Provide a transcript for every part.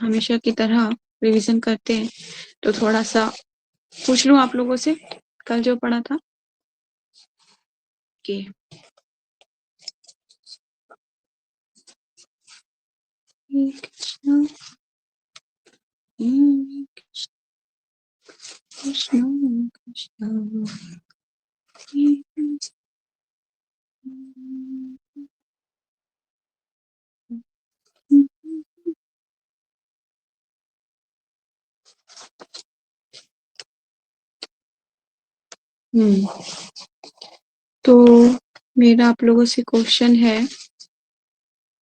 हमेशा की तरह रिवीजन करते हैं, तो थोड़ा सा पूछ लूं आप लोगों से कल जो पढ़ा था कि कृष्ण कृष्ण कृष्ण। तो मेरा आप लोगों से क्वेश्चन है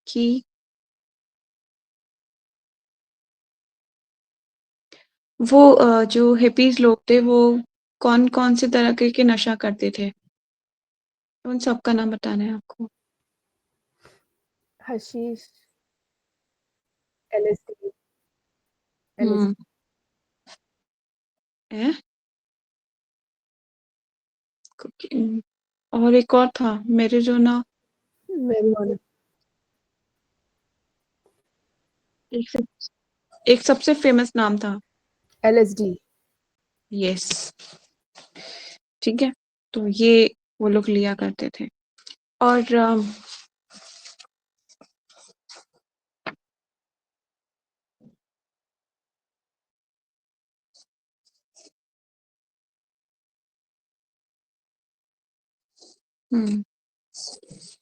कि वो जो हिपीज लोग थे वो कौन कौन से तरह के नशा करते थे, उन सबका नाम बताना है आपको। हशीश, LSD, हम्म है और एक और था मेरे जो ना marijuana, एक सबसे फेमस नाम था। LSD, यस, ठीक है, तो ये वो लोग लिया करते थे। और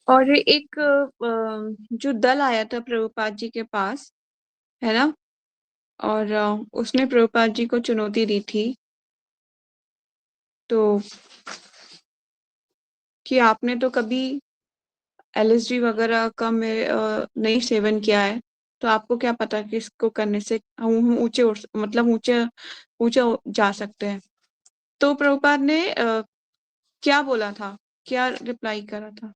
और एक जो दल आया था प्रभुपाद जी के पास, है ना, और उसने प्रभुपाद जी को चुनौती दी थी तो कि आपने तो कभी LSD वगैरह का नहीं सेवन किया है, तो आपको क्या पता कि इसको करने से हम ऊंचे मतलब ऊंचे ऊंचे जा सकते हैं। तो प्रभुपाद ने क्या बोला था, क्या रिप्लाई करा था।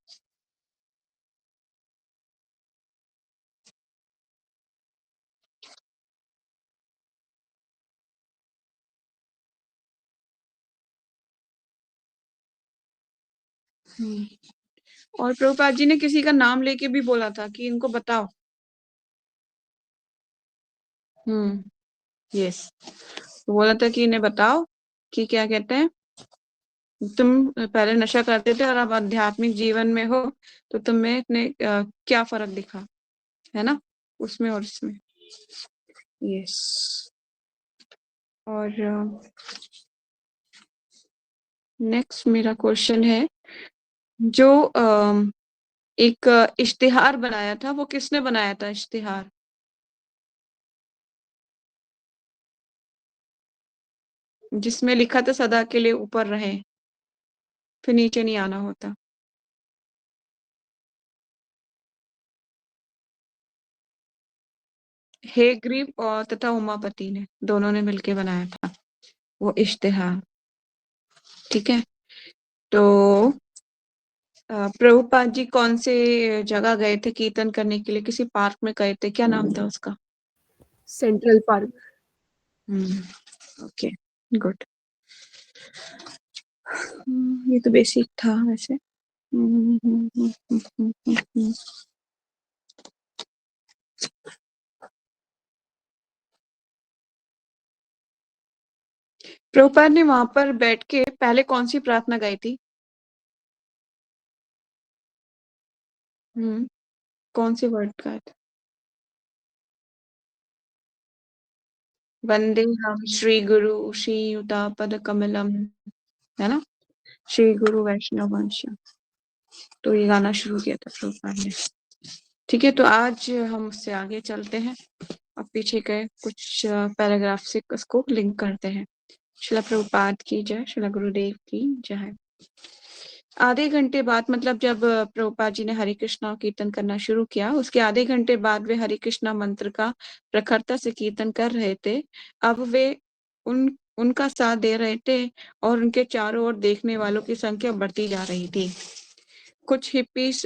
और प्रभुपाद जी ने किसी का नाम लेके भी बोला था कि इनको बताओ। यस, तो बोला था कि इन्हें बताओ कि क्या कहते हैं, तुम पहले नशा करते थे और अब आध्यात्मिक जीवन में हो, तो तुम्हें क्या फर्क दिखा, है ना, उसमें और इसमें। यस, और नेक्स्ट मेरा क्वेश्चन है, जो एक इश्तिहार बनाया था वो किसने बनाया था इश्तिहार, जिसमें लिखा था सदा के लिए ऊपर रहे, फिर नीचे नहीं आना होता। हेग्रीव और तथा उमापति ने दोनों ने मिलके बनाया था वो इश्तिहार, ठीक है। तो प्रभुपाद जी कौन से जगह गए थे कीर्तन करने के लिए, किसी पार्क में गए थे, क्या नाम था उसका। Central Park, okay, good. ये तो बेसिक था वैसे। प्रभुपाद ने वहां पर बैठ के पहले कौन सी प्रार्थना गाई थी। कौन से वर्ड गाए थे। वंदे हम श्री गुरु श्री युता पद कमलम, है ना, श्री गुरु वैष्णव वंश, तो ये गाना शुरू किया था प्रभुपाद ने। ठीक है, तो आज हम उससे आगे चलते हैं और पीछे के कुछ पैराग्राफ से उसको लिंक करते हैं। शिला प्रभुपाद की जय, शिला गुरुदेव की जय। आधे घंटे बाद, मतलब जब प्रभुपाद जी ने हरे कृष्णा कीर्तन करना शुरू किया, उसके आधे घंटे बाद वे हरे कृष्णा मंत्र का प्रखरता से कीर्तन कर रहे थे। अब वे उनका साथ दे रहे थे और उनके चारों ओर देखने वालों की संख्या बढ़ती जा रही थी। कुछ हिप्पीस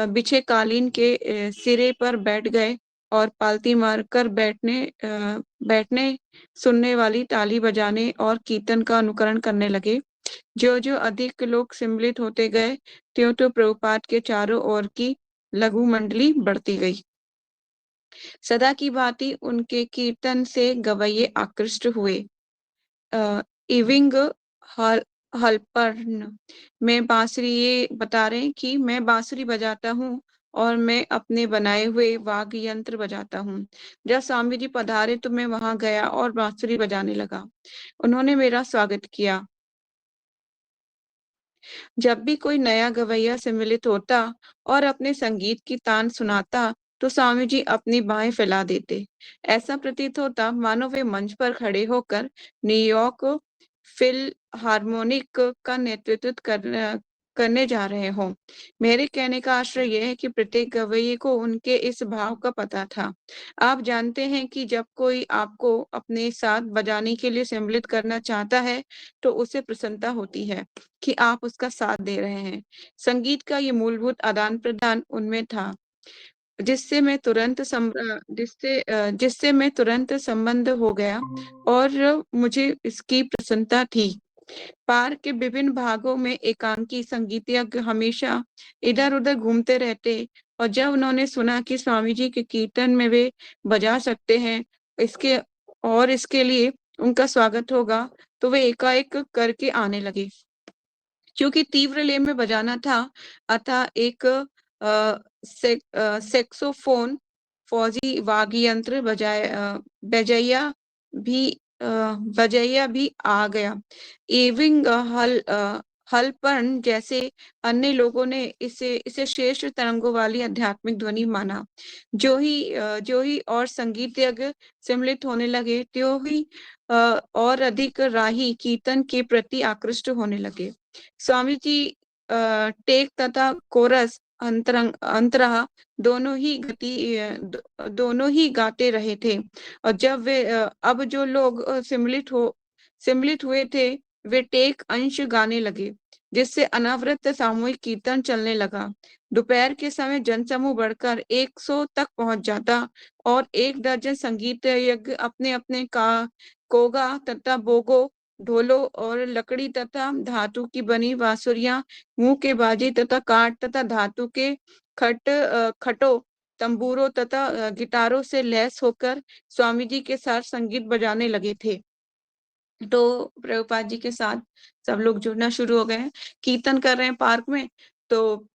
बिछे कालीन के सिरे पर बैठ गए और पालती मारकर बैठने, सुनने वाली ताली बजाने और कीर्तन का अनुकरण करने लगे। जो जो अधिक लोग सम्मिलित होते गए, त्यों त्यों प्रभुपाद के चारों ओर की लघु मंडली बढ़ती गई। सदा की भांति उनके कीर्तन से गवैये आकृष्ट हुए। इविंग हल हलपर्न में बांसुरी, ये बता रहे हैं कि मैं बांसुरी बजाता हूँ और मैं अपने बनाए हुए वाद्य यंत्र बजाता हूँ। जब स्वामी जी पधारे तो मैं वहां गया और बांसुरी बजाने लगा। उन्होंने मेरा स्वागत किया। जब भी कोई नया गवैया सम्मिलित होता और अपने संगीत की तान सुनाता तो स्वामी जी अपनी बाहें फैला देते। ऐसा प्रतीत होता मानो वे मंच पर खड़े होकर न्यूयॉर्क फिल हार्मोनिक का नेतृत्व करने जा रहे हों। मेरे कहने का आशय यह है कि प्रत्येक गवैये को उनके इस भाव का पता था। आप जानते हैं कि जब कोई आपको अपने साथ बजाने के लिए सम्मिलित करना चाहता है तो उसे प्रसन्नता होती है कि आप उसका साथ दे रहे हैं। संगीत का ये मूलभूत आदान प्रदान उनमें था, जिससे मैं तुरंत जिससे मैं तुरंत संबंध हो गया और मुझे इसकी प्रसन्नता थी। पार्क के विभिन्न भागों में एकांकी संगीतज्ञ हमेशा इधर उधर घूमते रहते और जब उन्होंने सुना कि स्वामी जी के कीर्तन में वे बजा सकते हैं इसके इसके लिए उनका स्वागत होगा तो वे एकाएक करके आने लगे। क्योंकि तीव्र लय में बजाना था अतः एक सेक्सोफोन, फौजी वाद्य यंत्र बजैया भी बजैया भी आ गया। एविंग हलपर्न जैसे अन्य लोगों ने इसे इसे श्रेष्ठ तरंगों वाली आध्यात्मिक ध्वनि माना। जो ही और संगीतज्ञ सम्मिलित होने लगे त्यों ही और अधिक राही कीर्तन के प्रति आकृष्ट होने लगे। स्वामी जी टेक तथा कोरस अंतराह दोनों ही गाते रहे थे और जब वे अब जो लोग सम्मिलित हुए थे वे टेक अंश गाने लगे जिससे अनावृत सामूहिक कीर्तन चलने लगा। दोपहर के समय जनसमूह बढ़कर 100 तक पहुंच जाता और 1 दर्जन संगीत यज्ञ अपने अपने का कोगा तथा बोगो, ढोलों और लकड़ी तथा धातु की बनी बांसुरियां, मुंह के बाजे तथा काठ तथा धातु के खटों, तंबूरों तथा गिटारों से लैस होकर स्वामी जी के साथ संगीत बजाने लगे थे। तो प्रभुपाद जी के साथ सब लोग जुड़ना शुरू हो गए हैं, कीर्तन कर रहे हैं पार्क में। तो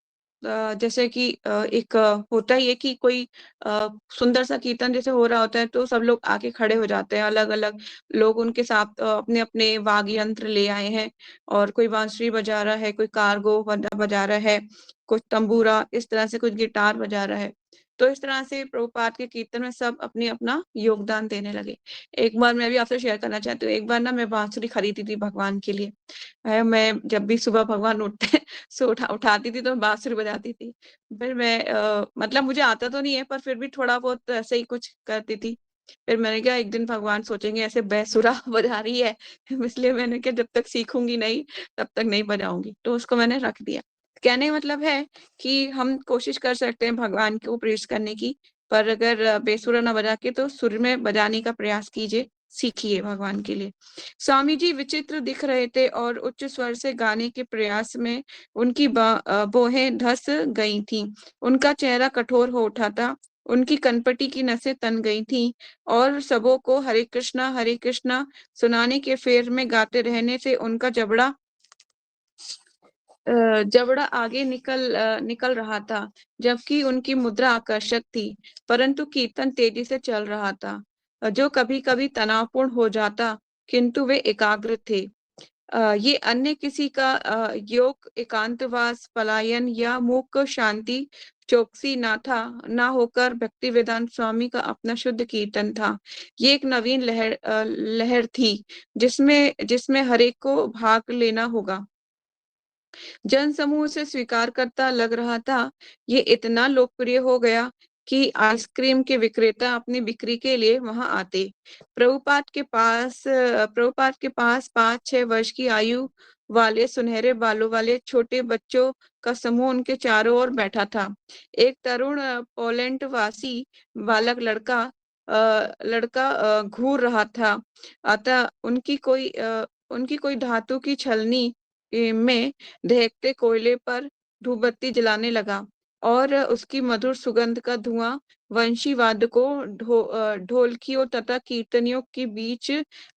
जैसे कि एक होता ही है कि कोई सुंदर सा कीर्तन जैसे हो रहा होता है तो सब लोग आके खड़े हो जाते हैं। अलग अलग लोग उनके साथ अपने अपने वाद्य यंत्र ले आए हैं और कोई बांसुरी बजा रहा है, कोई कारगो बजा रहा है, कुछ तंबूरा, इस तरह से कुछ गिटार बजा रहा है। तो इस तरह से प्रभुपाद के कीर्तन में सब अपनी अपना योगदान देने लगे। एक बार मैं भी आपसे शेयर करना चाहती हूँ। एक बार ना मैं बांसुरी खरीदी थी भगवान के लिए। मैं जब भी सुबह भगवान उठते सो उठाती थी तो मैं बांसुरी बजाती थी। फिर मैं मतलब मुझे आता तो नहीं है पर फिर भी थोड़ा बहुत ऐसे ही कुछ करती थी। फिर मैंने कहा एक दिन भगवान सोचेंगे ऐसे बेसुरा बजा रही है, इसलिए मैंने कहा जब तक सीखूंगी नहीं तब तक नहीं बजाऊंगी, तो उसको मैंने रख दिया। कहने का मतलब है कि हम कोशिश कर सकते हैं भगवान को प्रेज करने की, पर अगर बेसुरा ना बजा के तो सुर में बजाने का प्रयास कीजिए, सीखिए भगवान के लिए। स्वामी जी विचित्र दिख रहे थे और उच्च स्वर से गाने के प्रयास में उनकी बोहें धस गई थीं। उनका चेहरा कठोर हो उठा था, उनकी कनपटी की नसें तन गई थीं और सबों को हरे कृष्णा सुनाने के फेर में गाते रहने से उनका जबड़ा आगे निकल रहा था, जबकि उनकी मुद्रा आकर्षक थी, परंतु कीर्तन तेजी से चल रहा था, जो कभी कभी तनावपूर्ण हो जाता, किंतु वे एकाग्र थे। ये अन्य किसी का योग, एकांतवास, पलायन या मूक शांति चौकसी ना होकर भक्ति वेदांत स्वामी का अपना शुद्ध कीर्तन था। ये एक नवीन लहर थी जिसमें जिसमें हरेक को भाग लेना होगा। जन समूह से स्वीकार करता लग रहा था। ये इतना लोकप्रिय हो गया कि आइसक्रीम के विक्रेता अपनी बिक्री के लिए वहां आते। प्रभुपाद के पास 5-6 वर्ष की आयु वाले सुनहरे बालों वाले छोटे बच्चों का समूह उनके चारों ओर बैठा था। एक तरुण पोलैंड वासी बालक लड़का घूर रहा था। अतः उनकी कोई धातु की छलनी में दहकते कोयले पर धूपबत्ती जलाने लगा। और उसकी मधुर सुगंध का धुआं वंशी वादकों, ढोलकियों तथा कीर्तनियों के बीच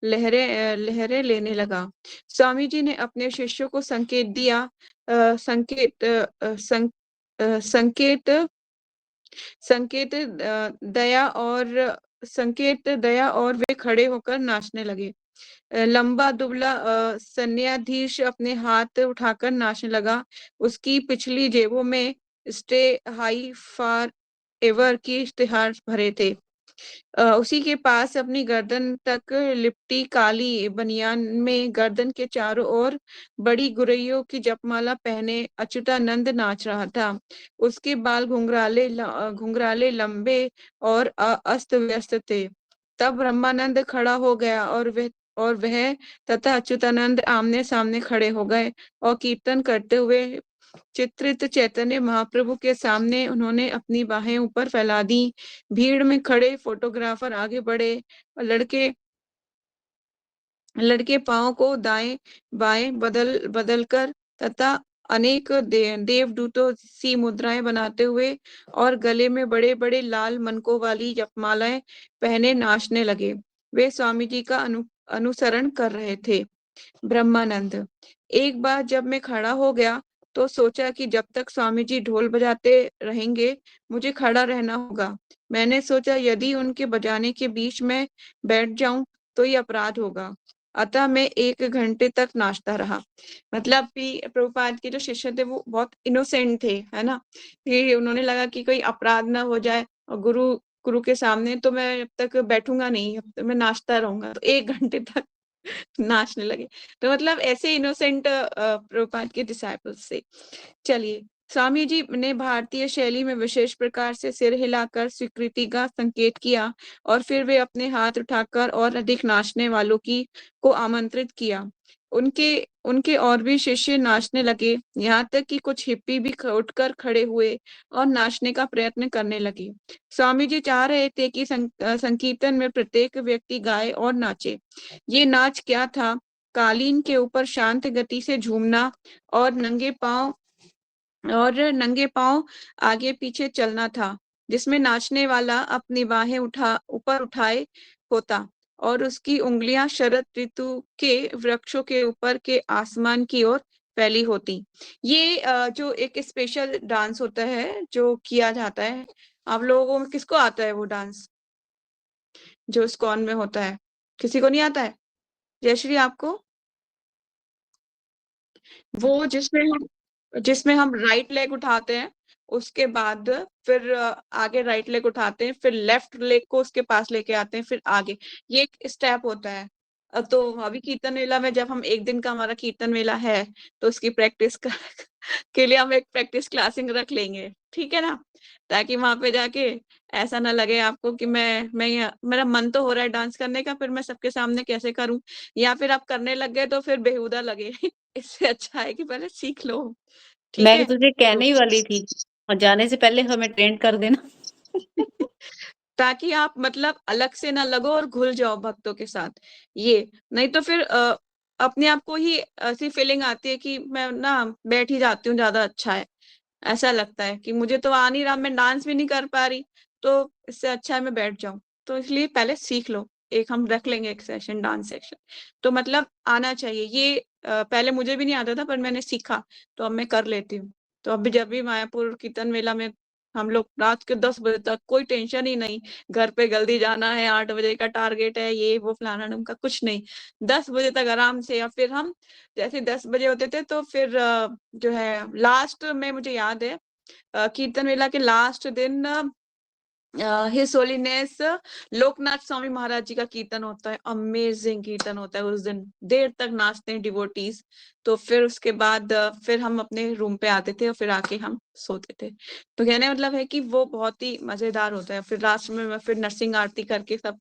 लहरें लेने लगा। स्वामी जी ने अपने शिष्यों को संकेत दिया, संकेत संकेत संकेत दया, और वे खड़े होकर नाचने लगे। लंबा दुबला सन्याधीश अपने हाथ उठाकर नाचने लगा। उसकी पिछली जेबों में स्टे हाई फॉर एवर की इश्तिहार भरे थे। उसी के पास अपनी गर्दन तक लिपटी काली बनियान में गर्दन के चारों ओर बड़ी गुरैयों की जपमाला पहने अच्युतानंद नाच रहा था। उसके बाल घुंघराले लंबे और अस्त व्यस्त थे। तब ब्रह्मानंद खड़ा हो गया और वह तथा अच्युतानंद आमने सामने खड़े हो गए और कीर्तन करते हुए चित्रित चैतन्य महाप्रभु के सामने उन्होंने अपनी बाहें ऊपर फैला दी। भीड़ में खड़े फोटोग्राफर आगे बढ़े और लड़के पांव को दाएं बाएं बदल बदल कर तथा अनेक देवदूतों सी मुद्राएं बनाते हुए और गले में बड़े बड़े लाल मनकों वाली जपमालाएं पहने नाचने लगे। वे स्वामी जी का अनुसरण कर रहे थे। ब्रह्मानंद: एक बार जब मैं खड़ा हो गया तो सोचा कि जब तक स्वामी जी ढोल बजाते रहेंगे मुझे खड़ा रहना होगा। मैंने सोचा यदि उनके बजाने के बीच में बैठ जाऊं तो ये अपराध होगा। अतः मैं 1 घंटे तक नाचता रहा। मतलब कि प्रभुपाद के जो शिष्य थे वो बहुत इनोसेंट थे, है ना, कि उन्होंने लगा कि कोई अपराध ना हो जाए और गुरु गुरु के सामने, तो मैं जब तक बैठूंगा नहीं, अब तो मैं नाचता रहूंगा। तो 1 घंटे तक नाचने लगे। तो मतलब ऐसे इनोसेंट प्रभुपाद के डिसाइपल्स से। चलिए, स्वामी जी ने भारतीय शैली में विशेष प्रकार से सिर हिलाकर स्वीकृति का संकेत किया और फिर वे अपने हाथ उठाकर और अधिक नाचने वालों की को आमंत्रित किया। उनके उनके और भी शिष्य नाचने लगे, यहाँ तक कि कुछ हिप्पी भी उठकर खड़े हुए और नाचने का प्रयत्न करने लगे। स्वामी जी चाह रहे थे कि संकीर्तन में प्रत्येक व्यक्ति गाए और नाचे। ये नाच क्या था? कालीन के ऊपर शांत गति से झूमना और नंगे पांव आगे पीछे चलना था, जिसमें नाचने वाला अपनी बाहें ऊपर उठाए होता और उसकी उंगलियां शरद ऋतु के वृक्षों के ऊपर के आसमान की ओर फैली होती। ये जो एक स्पेशल डांस होता है जो किया जाता है, आप लोगों में किसको आता है वो डांस जो इस्कॉन में होता है? किसी को नहीं आता है? जयश्री, आपको? वो जिसमें हम राइट लेग उठाते हैं, उसके बाद फिर आगे राइट लेग उठाते हैं, फिर लेफ्ट लेग को उसके पास लेके आते हैं, फिर आगे। ये एक स्टेप होता है। तो अभी कीर्तन मेला में जब हम 1 दिन का हमारा कीर्तन मेला है तो उसकी प्रैक्टिस के लिए हम एक प्रैक्टिस क्लासिंग रख लेंगे, ठीक है ना, ताकि वहां पे जाके ऐसा ना लगे आपको कि मेरा मन तो हो रहा है डांस करने का, फिर मैं सबके सामने कैसे करूं, या फिर आप करने लग गए तो फिर बेहुदा लगे। इससे अच्छा है कि पहले सीख लो, ठीक मैं है? तुझे तो कहने ही वाली थी, और जाने से पहले हमें ट्रेंड कर देना। ताकि आप मतलब अलग से ना लगो और घुल जाओ भक्तों के साथ। ये नहीं तो फिर अपने आप को ही ऐसी फीलिंग आती है कि मैं ना बैठ ही जाती हूँ, ज्यादा अच्छा है। ऐसा लगता है कि मुझे तो आ नहीं रहा, मैं डांस भी नहीं कर पा रही, तो इससे अच्छा है मैं बैठ जाऊं। तो इसलिए पहले सीख लो। एक हम रख लेंगे एक सेशन, डांस सेक्शन। तो मतलब आना चाहिए ये। पहले मुझे भी नहीं आता था पर मैंने सीखा, तो अब मैं कर लेती हूँ। तो अभी जब भी मायापुर कीर्तन मेला में हम लोग रात के 10 बजे तक, कोई टेंशन ही नहीं, घर पे जल्दी जाना है, 8 बजे का टारगेट है, ये वो फलाना ढिमका, कुछ नहीं। 10 बजे तक आराम से। या फिर हम जैसे 10 बजे होते थे तो फिर जो है लास्ट में मुझे याद है कीर्तन मेला के लास्ट दिन हिज होलीनेस लोकनाथ स्वामी महाराज जी का कीर्तन होता है। अमेजिंग कीर्तन होता है उस दिन, देर तक नाचते हैं डिवोटीज। तो फिर उसके बाद फिर हम अपने रूम पे आते थे और फिर आके हम सोते थे। तो कहने मतलब है कि वो बहुत ही मजेदार होता है। फिर लास्ट में फिर नरसिंह आरती करके सब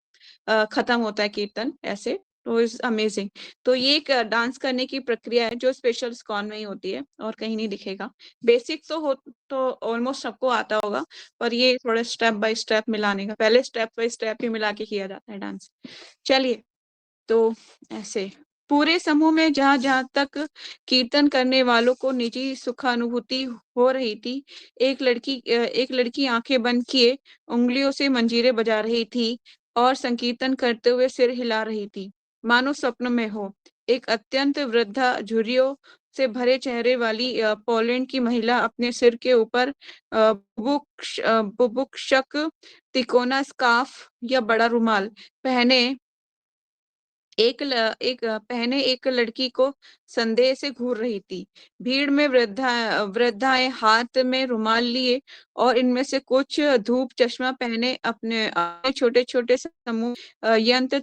खत्म होता है कीर्तन ऐसे। तो इज अमेजिंग। तो ये एक डांस करने की प्रक्रिया है जो स्पेशल इस्कॉन में ही होती है और कहीं नहीं दिखेगा। बेसिक तो ऑलमोस्ट सबको आता होगा, पर ये थोड़ा स्टेप बाय स्टेप मिलाने का, पहले स्टेप बाय स्टेप ही मिला के किया जाता है डांस। चलिए, तो ऐसे पूरे समूह में जहां जहां तक कीर्तन करने वालों को निजी सुखानुभूति हो रही थी, एक लड़की आंखें बंद किए उंगलियों से मंजीरे बजा रही थी और संकीर्तन करते हुए सिर हिला रही थी, मानो स्वप्न में हो। एक अत्यंत वृद्धा, झुर्रियों से भरे चेहरे वाली पोलैंड की महिला अपने सिर के ऊपर बुभुक्षक तिकोना स्कार्फ या बड़ा रुमाल पहने पहने एक लड़की को संदेह से घूर रही थी। भीड़ में वृद्धाएं हाथ में रुमाल लिए और इनमें से कुछ धूप चश्मा पहने अपने अपने छोटे छोटे समूह यंत्र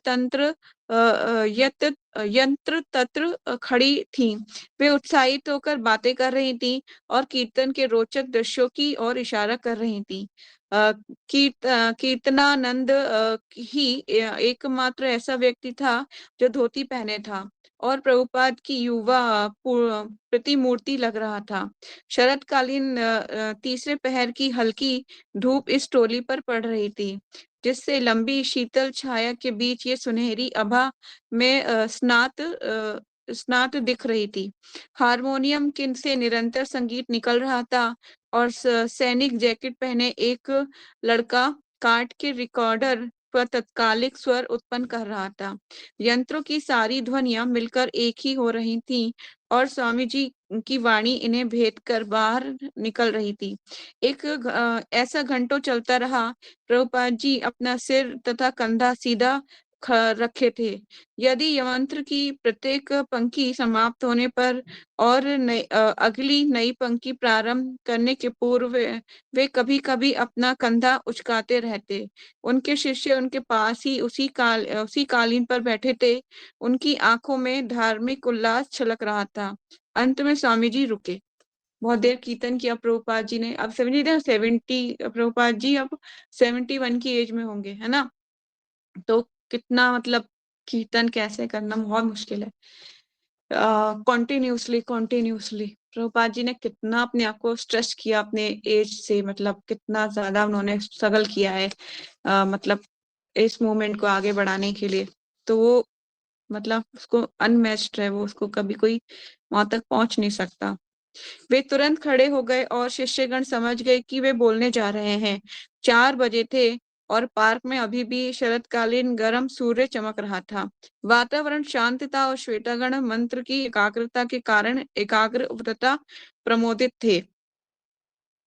तंत्र खड़ी थीं। वे उत्साहित होकर बातें कर रही थीं और कीर्तन के रोचक दृश्यों की ओर इशारा कर रही थीं। कीर्तनानंद ही एकमात्र ऐसा व्यक्ति था जो धोती पहने था और प्रभुपाद की युवा प्रतिमूर्ति लग रहा था। शरतकालीन तीसरे पहर की हल्की धूप इस टोली पर पड़ रही थी, जिससे लंबी शीतल छाया के बीच ये सुनहरी आभा में स्नात दिख रही थी। हारमोनियम किन से निरंतर संगीत निकल रहा था और सैनिक जैकेट पहने एक लड़का काट के रिकॉर्डर पर तत्कालिक स्वर उत्पन्न कर रहा था। यंत्रों की सारी ध्वनियां मिलकर एक ही हो रही थीं और स्वामी जी की वाणी इन्हें भेद कर बाहर निकल रही थी। ऐसा घंटों चलता रहा। प्रभुपाद जी अपना सिर तथा कंधा सीधा रखे थे। यदि यंत्र की प्रत्येक पंक्ति समाप्त होने पर और अगली नई पंक्ति प्रारंभ करने के पूर्व वे कभी कभी अपना कंधा उचकाते रहते। उनके शिष्य उनके पास ही उसी कालीन पर बैठे थे। उनकी आंखों में धार्मिक उल्लास छलक रहा था। अंत में स्वामी जी रुके। बहुत देर कीर्तन किया प्रभुपाद जी ने। अब 70 प्रभुपाद जी अब 71 की एज में होंगे, है ना। तो कितना मतलब कीर्तन कैसे करना बहुत मुश्किल है। कॉन्टिन्यूसली प्रभुपाद जी ने कितना अपने आप को स्ट्रेस किया अपने एज से, मतलब कितना ज्यादा उन्होंने स्ट्रगल किया है मतलब इस मूवमेंट को आगे बढ़ाने के लिए। तो वो मतलब उसको अनमैच्ड है, वो उसको कभी कोई वहां तक पहुंच नहीं सकता। वे तुरंत खड़े हो गए और शिष्यगण समझ गए कि वे बोलने जा रहे हैं। 4 बजे थे और पार्क में अभी भी शरतकालीन गर्म सूर्य चमक रहा था। वातावरण शांत था और श्वेतागण मंत्र की एकाग्रता के कारण एकाग्र तथा प्रमोदित थे।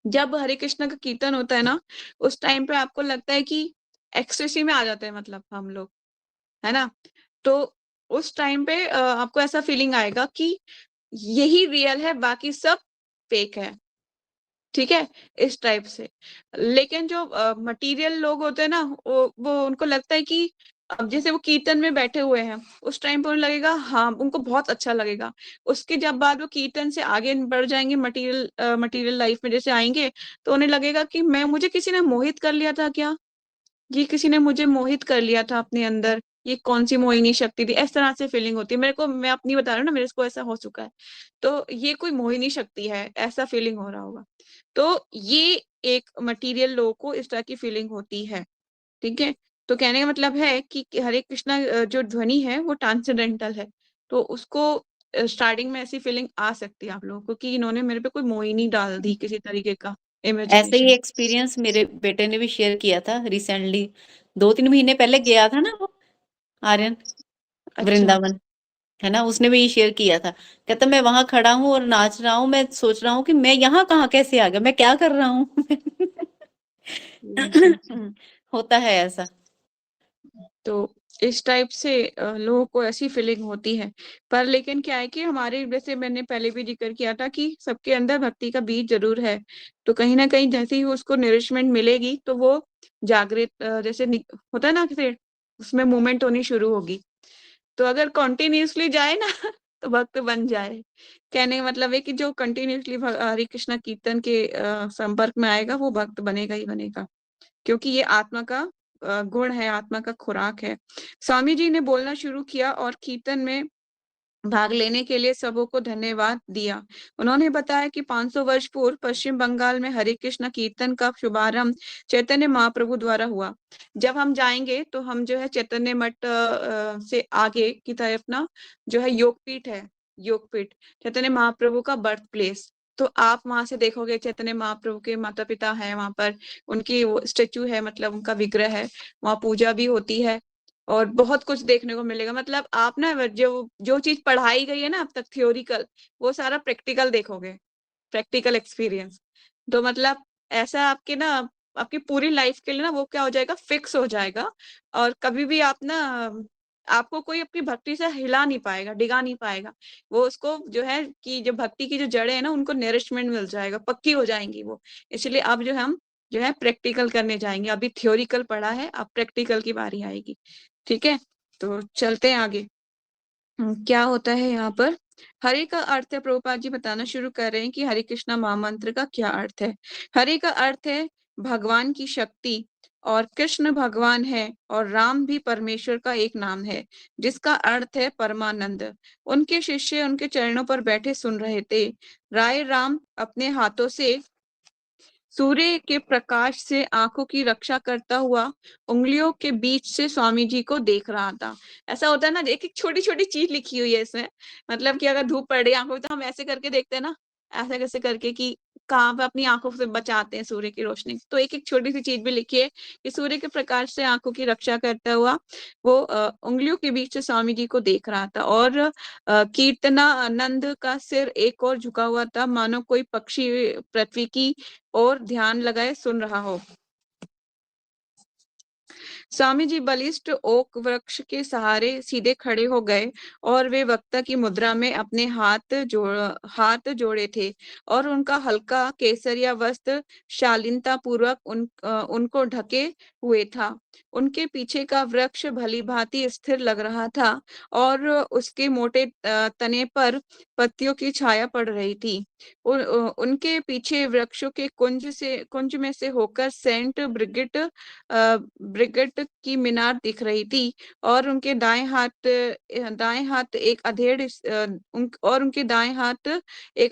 जब हरे कृष्ण का कीर्तन होता है ना, उस टाइम पे आपको लगता है कि एक्सटेसी में आ जाते हैं, मतलब हम लोग, है ना। तो उस टाइम पे आपको ऐसा फीलिंग आएगा कि यही रियल है, बाकी सब फेक है। ठीक है, इस टाइप से। लेकिन जो मटेरियल लोग होते हैं ना, वो उनको लगता है कि अब जैसे वो कीर्तन में बैठे हुए हैं, उस टाइम पे उन्हें लगेगा, हाँ उनको बहुत अच्छा लगेगा। उसके जब बाद वो कीर्तन से आगे बढ़ जाएंगे, मटेरियल लाइफ में जैसे आएंगे, तो उन्हें लगेगा कि मुझे किसी ने मोहित कर लिया था क्या, ये किसी ने मुझे मोहित कर लिया था अपने अंदर, ये कौन सी मोहिनी शक्ति थी। इस तरह से फीलिंग होती है मेरे को, मैं अपनी बता रही हूँ ना, मेरे को ऐसा हो चुका है। तो ये कोई मोहिनी शक्ति है, ऐसा फीलिंग हो रहा होगा। तो ये एक मटेरियल लोगों को इस तरह की फीलिंग होती है। ठीक है, तो कहने का मतलब है कि हरे कृष्णा जो ध्वनि है वो ट्रांसेंडेंटल है। तो उसको स्टार्टिंग में ऐसी फीलिंग आ सकती है आप लोगों को कि इन्होंने मेरे पे कोई मोहिनी डाल दी किसी तरीके का ऐसे ही इमेजिनेशन। एक्सपीरियंस मेरे बेटे ने भी शेयर किया था रिसेंटली, 2-3 महीने पहले गया था ना वो आर्यन अच्छा, वृंदावन, है ना। उसने भी ये शेयर किया था, कहता मैं वहां खड़ा हूँ और नाच रहा हूँ, मैं सोच रहा हूँ कि मैं यहाँ कहाँ कैसे आ गया, मैं क्या कर रहा हूँ। होता है ऐसा। तो इस टाइप से लोगों को ऐसी फीलिंग होती है। पर लेकिन क्या है कि हमारे, जैसे मैंने पहले भी जिक्र किया था कि सबके अंदर भक्ति का बीज जरूर है। तो कहीं ना कहीं जैसे ही उसको नरिशमेंट मिलेगी तो वो जागृत होता है ना कि उसमें मूवमेंट होनी शुरू होगी। तो अगर कॉन्टिन्यूसली जाए ना तो भक्त बन जाए। कहने का मतलब है कि जो कंटिन्यूसली हरे कृष्णा कीर्तन के संपर्क में आएगा वो भक्त बनेगा ही बनेगा, क्योंकि ये आत्मा का गुण है, आत्मा का खुराक है। स्वामी जी ने बोलना शुरू किया और कीर्तन में भाग लेने के लिए सबों को धन्यवाद दिया। उन्होंने बताया कि 500 वर्ष पूर्व पश्चिम बंगाल में हरे कृष्ण कीर्तन का शुभारंभ चैतन्य महाप्रभु द्वारा हुआ। जब हम जाएंगे तो हम जो है चैतन्य मठ से आगे की तरफ ना जो है योगपीठ है, योगपीठ चैतन्य महाप्रभु का बर्थ प्लेस। तो आप वहां से देखोगे चैतन्य महाप्रभु के माता पिता हैं वहां पर, उनकी स्टेचू है, मतलब उनका विग्रह है, वहां पूजा भी होती है और बहुत कुछ देखने को मिलेगा। मतलब आप ना जो जो चीज पढ़ाई गई है ना अब तक थियोरिकल, वो सारा प्रैक्टिकल देखोगे, प्रैक्टिकल एक्सपीरियंस। तो मतलब ऐसा आपके ना आपकी पूरी लाइफ के लिए ना वो क्या हो जाएगा, फिक्स हो जाएगा। और कभी भी आप ना आपको कोई अपनी भक्ति से हिला नहीं पाएगा, डिगा नहीं पाएगा। वो उसको जो है कि जो भक्ति की जो जड़ें है ना उनको नरिशमेंट मिल जाएगा, पक्की हो जाएंगी वो। इसलिए अब जो हम जो है प्रैक्टिकल करने जाएंगे। अभी थियोरिकल पढ़ा है, अब प्रैक्टिकल की बारी आएगी। ठीक है, तो चलते हैं आगे। क्या होता है यहाँ पर। हरे का अर्थ है, प्रभुपाद जी बताना शुरू कर रहे हैं कि हरे कृष्णा महामंत्र का क्या अर्थ है। हरे का अर्थ है भगवान की शक्ति, और कृष्ण भगवान है और राम भी परमेश्वर का एक नाम है जिसका अर्थ है परमानंद। उनके शिष्य उनके चरणों पर बैठे सुन रहे थे। राय राम अपने हाथों से सूर्य के प्रकाश से आंखों की रक्षा करता हुआ उंगलियों के बीच से स्वामी जी को देख रहा था। ऐसा होता है ना, एक एक छोटी छोटी चीज लिखी हुई है इसमें। मतलब कि अगर धूप पड़ रही है आंखों में तो हम ऐसे करके देखते हैं ना, ऐसे कैसे करके कि कहाँ पे अपनी आंखों से बचाते हैं सूर्य की रोशनी। तो एक एक छोटी सी चीज भी लिखी है कि सूर्य के प्रकाश से आंखों की रक्षा करता हुआ वो उंगलियों के बीच से स्वामी जी को देख रहा था। और कीर्तनानंद का सिर एक और झुका हुआ था, मानो कोई पक्षी पृथ्वी की और ध्यान लगाए सुन रहा हो। स्वामी जी बलिष्ठ ओक वृक्ष के सहारे सीधे खड़े हो गए और वे वक्ता की मुद्रा में अपने हाथ जोड़े थे और उनका हल्का केसरिया वस्त्र शालीनता पूर्वक उनको ढके हुए था। उनके पीछे का वृक्ष भली भांति स्थिर लग रहा था और उसके मोटे तने पर पत्तियों की छाया पड़ रही थी। उनके पीछे वृक्षों के कुंज में से होकर सेंट ब्रिगेड की मीनार दिख रही थी। और उनके दाएं हाथ एक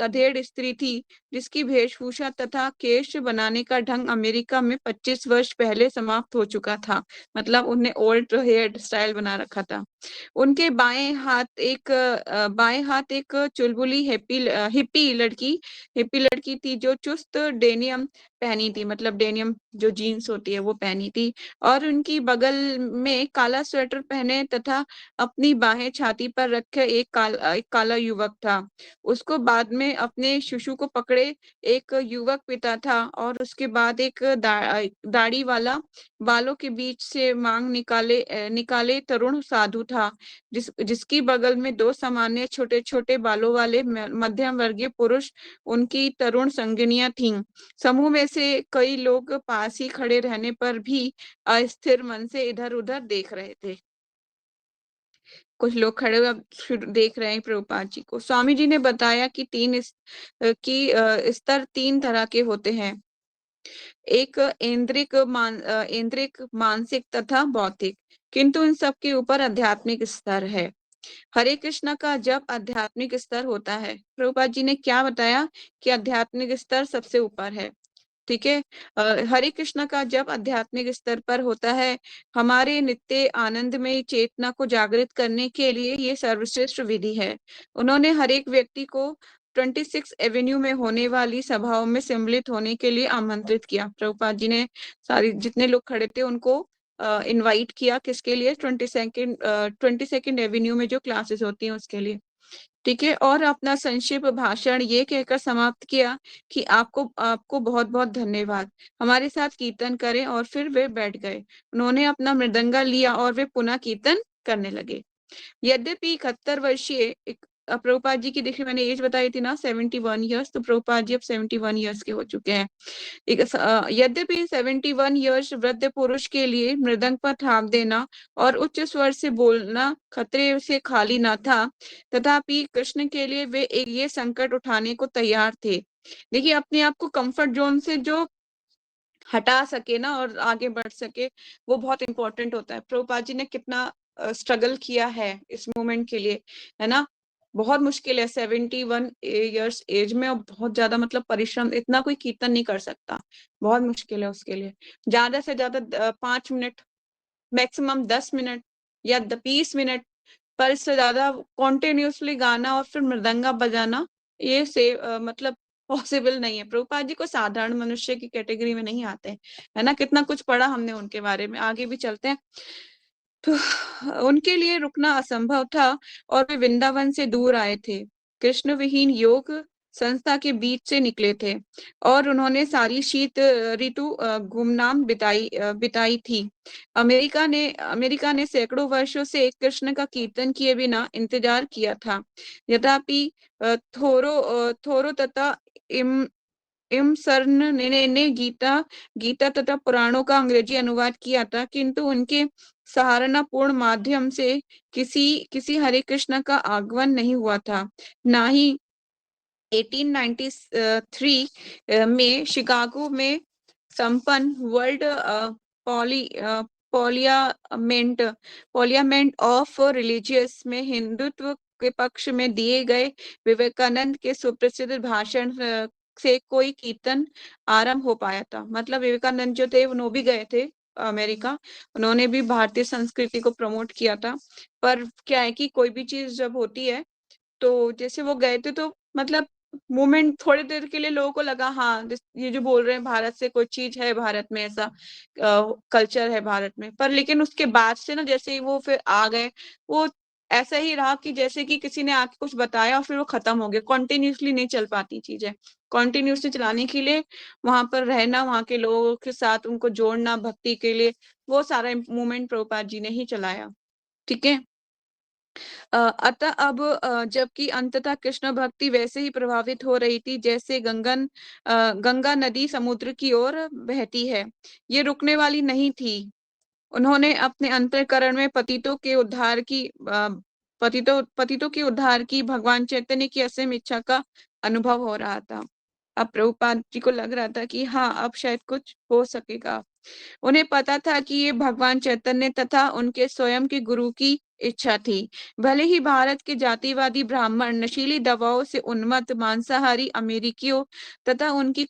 अधेड़ स्त्री थी जिसकी वेशभूषा तथा केश बनाने का ढंग अमेरिका में 25 वर्ष पहले समाप्त हो चुका था। मतलब उनने ओल्ड हेयर स्टाइल बना रखा था। उनके बाएं हाथ एक चुलबुली हिप्पी लड़की थी जो चुस्त डेनियम पहनी थी, मतलब डेनियम जो जीन्स होती है वो पहनी थी। और उनकी बगल में काला स्वेटर पहने तथा अपनी बाहें छाती पर रखे एक काला युवक था। उसको बाद में अपने शिशु को पकड़े एक युवक पिता था। और उसके बाद एक दाढ़ी वाला, बालों के बीच से मांग निकाले तरुण साधु था जिसकी बगल में दो सामान्य छोटे छोटे बालों वाले मध्यम वर्गीय पुरुष उनकी तरुण संगिनियां थीं। समूह में से कई लोग पास ही खड़े रहने पर भी अस्थिर मन से इधर उधर देख रहे थे। कुछ लोग खड़े हुए अब देख रहे हैं प्रभुपाद जी को। स्वामी जी ने बताया कि स्तर 3 तरह के होते हैं। एक इंद्रिक, मानसिक तथा भौतिक, किंतु इन सब के ऊपर आध्यात्मिक स्तर है। हरे कृष्ण का जब आध्यात्मिक स्तर होता है, प्रभुपाद जी ने क्या बताया कि आध्यात्मिक स्तर सबसे ऊपर है। ठीक है, हरे कृष्ण का जब आध्यात्मिक स्तर पर होता है, हमारे नित्य आनंदमय चेतना को जागृत करने के लिए ये सर्वश्रेष्ठ विधि है। उन्होंने हर एक व्यक्ति को 26 एवेन्यू में होने वाली सभाओं में सम्मिलित होने के लिए आमंत्रित किया। प्रभुपाद जी ने सारी जितने लोग खड़े थे उनको इनवाइट किया, किसके लिए, 22nd एवेन्यू में जो क्लासेस होती हैं उसके लिए। ठीक है, और अपना संक्षिप्त भाषण ये कहकर समाप्त किया कि आपको आपको बहुत बहुत धन्यवाद, हमारे साथ कीर्तन करें। और फिर वे बैठ गए। उन्होंने अपना मृदंगा लिया और वे पुनः कीर्तन करने लगे। यद्यपि 71 वर्षीय प्रभुपाद जी की, देखिए मैंने एज बताई थी ना 71 ईयर्स, तो प्रभुपाद जी अब 71 ईयर्स के हो चुके हैं। यद्यपि 71 ईयर्स वृद्ध पुरुष के लिए मृदंग पर थाप देना और उच्च स्वर से बोलना खतरे से खाली न था, तथापि कृष्ण के लिए वे ये संकट उठाने को तैयार थे। देखिए, अपने आप को कंफर्ट जोन से जो हटा सके ना और आगे बढ़ सके, वो बहुत इंपॉर्टेंट होता है। प्रभुपाद जी ने कितना स्ट्रगल किया है इस मोमेंट के लिए, है ना। बहुत मुश्किल है 71 ईयर्स एज में, और बहुत ज्यादा मतलब परिश्रम, इतना कोई कीर्तन नहीं कर सकता, बहुत मुश्किल है उसके लिए। ज्यादा से ज्यादा 5 मिनट, मैक्सिमम 10 मिनट या 20 मिनट, पर इससे ज्यादा कॉन्टिन्यूसली गाना और फिर मृदंगा बजाना, ये मतलब पॉसिबल नहीं है। प्रभुपाद जी को साधारण मनुष्य की कैटेगरी में नहीं आते हैं, है ना। कितना कुछ पढ़ा हमने उनके बारे में, आगे भी चलते हैं। तो उनके लिए रुकना असंभव था और वे वृंदावन से दूर आए थे। कृष्ण विहीन योग संस्था के बीच से निकले थे और उन्होंने सारी शीत ऋतु गुमनाम बिताई थी। अमेरिका ने सैकड़ों वर्षों से कृष्ण का कीर्तन किए बिना इंतजार किया था। यद्यपि थोरो तथा इम इमसर्न ने गीता तथा पुराणों का अंग्रेजी अनुवाद किया था, किंतु उनके सहारनापूर्ण माध्यम से किसी किसी हरे कृष्ण का आगमन नहीं हुआ था। ना ही 1893 में शिकागो में संपन्न वर्ल्ड पॉली पॉलियामेंट पॉलियामेंट ऑफ रिलीजियस में हिंदुत्व के पक्ष में दिए गए विवेकानंद के सुप्रसिद्ध भाषण से कोई कीर्तन आरंभ हो पाया था। मतलब विवेकानंद जो थे वो भी गए थे अमेरिका, उन्होंने भी भारतीय संस्कृति को प्रमोट किया था। पर क्या है कि कोई भी चीज जब होती है, तो जैसे वो गए थे तो मतलब मूवमेंट थोड़ी देर के लिए लोगों को लगा, हाँ ये जो बोल रहे हैं भारत से कोई चीज है, भारत में ऐसा कल्चर है भारत में। पर लेकिन उसके बाद से ना, जैसे ही वो फिर आ गए, वो ऐसा ही रहा कि जैसे कि किसी ने आके कुछ बताया और फिर वो खत्म हो गया। कॉन्टिन्यूसली नहीं चल पाती चीजें। कॉन्टिन्यूसली चलाने के लिए वहां पर रहना, वहां के लोगों के साथ उनको जोड़ना भक्ति के लिए, वो सारा मूवमेंट प्रभुपाद जी ने ही चलाया। ठीक है। अतः अब जबकि अंततः कृष्ण भक्ति वैसे ही प्रभावित हो रही थी जैसे गंगा नदी समुद्र की ओर बहती है, ये रुकने वाली नहीं थी। उन्होंने अपने अंतःकरण में पतितों के उद्धार की भगवान चैतन्य की असीम इच्छा का अनुभव हो रहा था। अब प्रभुपाद जी को लग रहा था कि हाँ अब शायद कुछ हो सकेगा। उन्हें पता था कि ये भगवान चैतन्य तथा उनके स्वयं के गुरु की इच्छा थी। भले ही भारत के जातिवादी ब्राह्मण नशीली दवाओं से उन्मत्त मांसाहारी अमेरिकियों तथा उनकी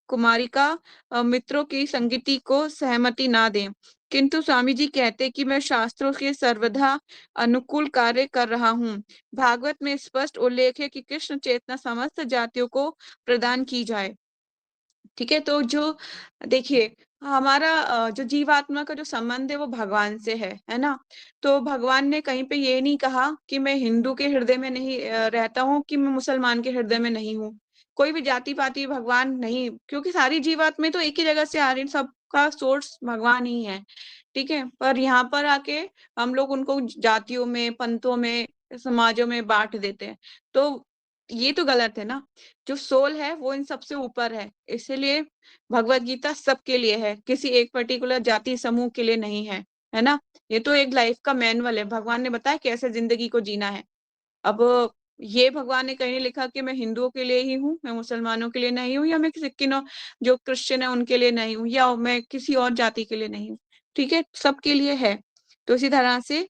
कुमारिका मित्रों की संगति को सहमति ना दें, किंतु स्वामी जी कहते कि मैं शास्त्रों के सर्वदा अनुकूल कार्य कर रहा हूँ। भागवत में स्पष्ट उल्लेख है कि कृष्ण चेतना समस्त जातियों को प्रदान की जाए। ठीक है। तो जो देखिए, हमारा जो जीवात्मा का जो संबंध है वो भगवान से है ना। तो भगवान ने कहीं पे ये नहीं कहा कि मैं हिंदू के हृदय में नहीं रहता हूँ, कि मैं मुसलमान के हृदय में नहीं हूँ। कोई भी जाति पाति भगवान नहीं, क्योंकि सारी जीवात्माएं तो एक ही जगह से आ रही, सबका सोर्स भगवान ही है। ठीक है। पर यहाँ पर आके हम लोग उनको जातियों में, पंथों में, समाजों में बांट देते हैं। तो ये तो गलत है ना। जो सोल है वो इन सबसे ऊपर है, इसीलिए भगवत गीता सबके लिए है, किसी एक पर्टिकुलर जाति समूह के लिए नहीं है ना। ये तो एक लाइफ का मैनुअल है, भगवान ने बताया कैसे जिंदगी को जीना है। अब ये भगवान ने कहीं नहीं लिखा कि मैं हिंदुओं के लिए ही हूँ, मैं मुसलमानों के लिए नहीं हूँ, या मैं सिक्किनों जो क्रिश्चियन है उनके लिए नहीं हूँ, या मैं किसी और जाति के लिए नहीं हूँ। ठीक है, सबके लिए है। तो इसी तरह से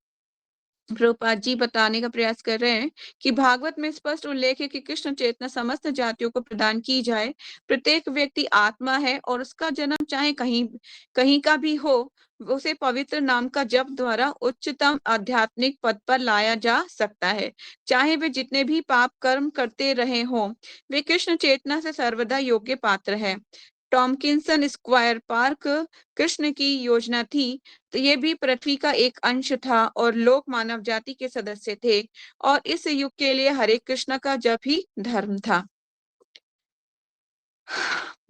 प्रभुपाद जी बताने का प्रयास कर रहे हैं कि भागवत में स्पष्ट उल्लेख है कि कृष्ण चेतना समस्त जातियों को प्रदान की जाए। प्रत्येक व्यक्ति आत्मा है और उसका जन्म चाहे कहीं कहीं का भी हो, उसे पवित्र नाम का जप द्वारा उच्चतम आध्यात्मिक पद पर लाया जा सकता है। चाहे वे जितने भी पाप कर्म करते रहे हों, वे कृष्ण चेतना से सर्वदा योग्य पात्र है। टॉमकिंसन स्क्वायर पार्क कृष्ण की योजना थी, तो ये भी पृथ्वी का एक अंश था और लोग मानव जाति के सदस्य थे, और इस युग के लिए हरे कृष्ण का जप ही धर्म था।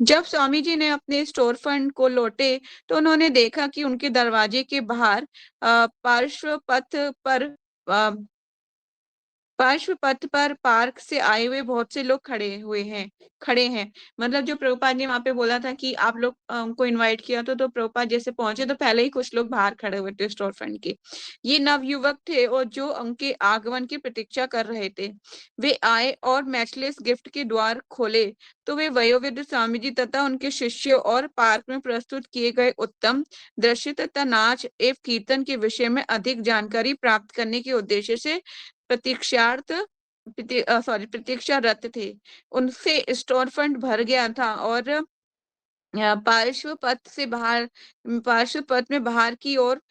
जब स्वामी जी ने अपने स्टोर फंड को लौटे, तो उन्होंने देखा कि उनके दरवाजे के बाहर पार्श्व पथ पर पार्क से आए हुए बहुत से लोग खड़े हैं। मतलब जो प्रभुपाद ने वहां पे बोला था कि आप लोग उनको इनवाइट किया तो प्रभुपाद जैसे पहुंचे तो पहले ही कुछ लोग बाहर खड़े हुए थे स्टोर फ्रंट के। ये नवयुवक थे और जो उनके आगमन की प्रतीक्षा कर रहे थे। वे आए और मैचलेस गिफ्ट के द्वार खोले तो वे वयोवृद्ध स्वामी जी तथा उनके शिष्यों और पार्क में प्रस्तुत किए गए उत्तम दृश्य तथा नाच एवं कीर्तन के विषय में अधिक जानकारी प्राप्त करने के उद्देश्य से प्रतीक्षारत थे। उनसे स्टोर फंड भर गया था और पार्श्व पथ में बाहर की ओर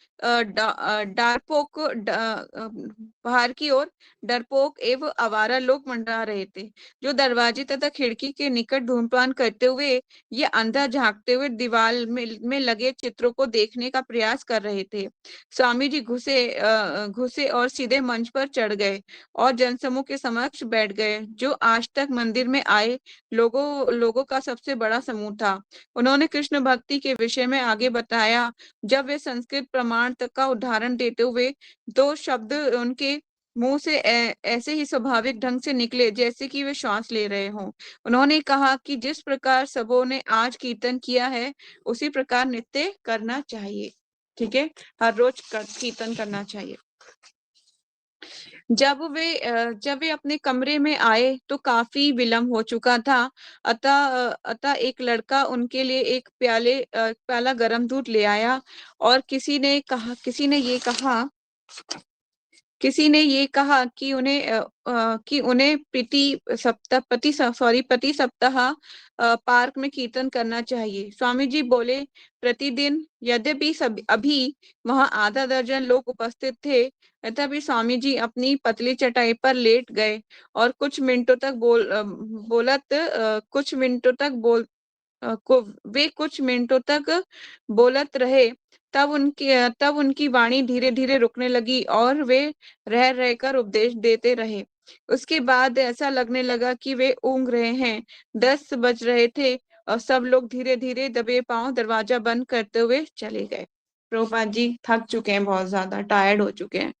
डरपोक एवं आवारा लोग मंडरा रहे थे, जो दरवाजे तथा खिड़की के निकट धूम्रपान करते हुए या अंदर झांकते हुए दीवार में लगे चित्रों को देखने का प्रयास कर रहे थे। स्वामी जी घुसे और सीधे मंच पर चढ़ गए और जनसमूह के समक्ष बैठ गए, जो आज तक मंदिर में आए लोगों का सबसे बड़ा समूह था। उन्होंने कृष्ण भक्ति के विषय में आगे बताया। जब वे संस्कृत प्रमाण तक का उदाहरण देते हुए दो शब्द उनके मुंह से ऐसे ही स्वाभाविक ढंग से निकले जैसे कि वे श्वास ले रहे हों। उन्होंने कहा कि जिस प्रकार सबों ने आज कीर्तन किया है उसी प्रकार नित्य करना चाहिए। ठीक है, हर रोज कीर्तन करना चाहिए। जब वे अपने कमरे में आए तो काफी विलम्ब हो चुका था। अतः एक लड़का उनके लिए एक प्याला गर्म दूध ले आया और किसी ने ये कहा कि उन्हें प्रति सप्ताह पार्क में कीर्तन करना चाहिए। स्वामी जी बोले, प्रतिदिन यद्यपि अभी वहां आधा दर्जन लोग उपस्थित थे, तभी स्वामी जी अपनी पतली चटाई पर लेट गए और कुछ मिनटों तक कुछ मिनटों तक बोलत रहे। तब उनकी वाणी धीरे धीरे रुकने लगी और वे रह रहकर उपदेश देते रहे। उसके बाद ऐसा लगने लगा कि वे ऊँघ रहे हैं। 10 बज रहे थे और सब लोग धीरे धीरे दबे पांव दरवाजा बंद करते हुए चले गए। प्रभुपाद जी थक चुके हैं, बहुत ज्यादा टायर्ड हो चुके हैं।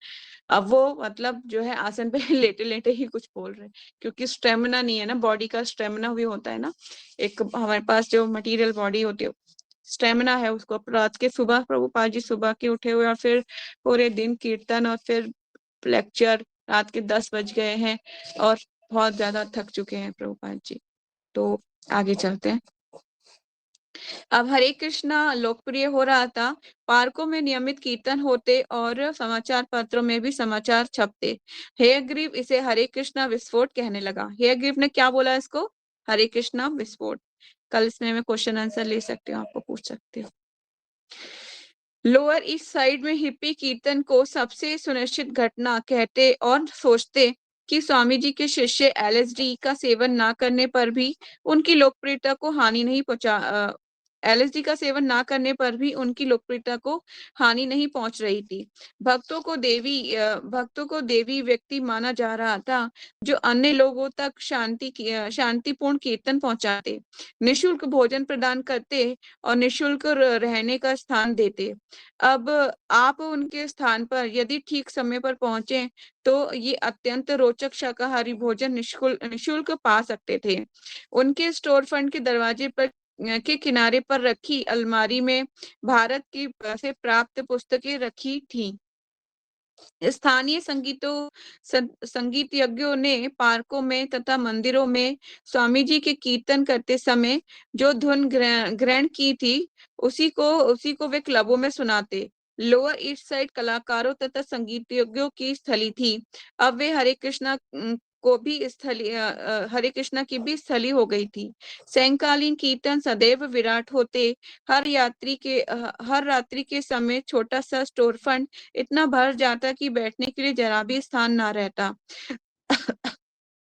अब वो मतलब जो है आसन पे लेटे लेटे ही कुछ बोल रहे हैं, क्योंकि स्टेमिना नहीं है ना, बॉडी का स्टेमिना भी होता है ना। एक हमारे पास जो मटेरियल बॉडी होती है, स्टेमिना है उसको। रात के सुबह प्रभुपाद जी सुबह के उठे हुए और फिर पूरे दिन कीर्तन और फिर लेक्चर, रात के 10 बज गए हैं और बहुत ज्यादा थक चुके हैं प्रभुपाद जी। तो आगे चलते हैं। अब हरे कृष्णा लोकप्रिय हो रहा था। पार्कों में नियमित कीर्तन होते और समाचार पत्रों में भी समाचार छपते। हेयग्रीव इसे हरे कृष्णा विस्फोट कहने लगा। हेयग्रीव ने क्या बोला इसको? हरे कृष्णा विस्फोट। कल इसमें मैं क्वेश्चन आंसर ले सकती हूँ, आपको पूछ सकती हूँ। लोअर ईस्ट साइड में हिप्पी कीर्तन को सबसे सुनिश्चित घटना कहते और सोचते कि स्वामी जी के शिष्य एलएसडी का सेवन ना करने पर भी उनकी लोकप्रियता को हानि नहीं पहुंच रही थी। भक्तों को देवी व्यक्ति माना जा रहा था, जो अन्य लोगों तक शांतिपूर्ण कीर्तन पहुंचाते, निःशुल्क भोजन प्रदान करते और निःशुल्क रहने का स्थान देते। अब आप उनके स्थान पर यदि ठीक समय पर पहुंचे तो ये अत्यंत रोचक शाकाहारी भोजन निःशुल्क पा सकते थे। उनके स्टोर फ्रंट के दरवाजे पर के किनारे पर रखी अलमारी में भारत की से प्राप्त पुस्तकें रखी थी। स्थानीय संगीतज्ञों ने पार्कों में तथा मंदिरों में स्वामी जी के कीर्तन करते समय जो धुन ग्रहण की थी, उसी को वे क्लबों में सुनाते। लोअर ईस्ट साइड कलाकारों तथा संगीतज्ञों की स्थली थी। अब वे हरे कृष्णा हरे कृष्णा की भी स्थली हो गई थी। सायंकालीन कीर्तन सदैव विराट होते। हर रात्रि के समय छोटा सा स्टोर फंड इतना भर जाता कि बैठने के लिए जरा भी स्थान ना रहता।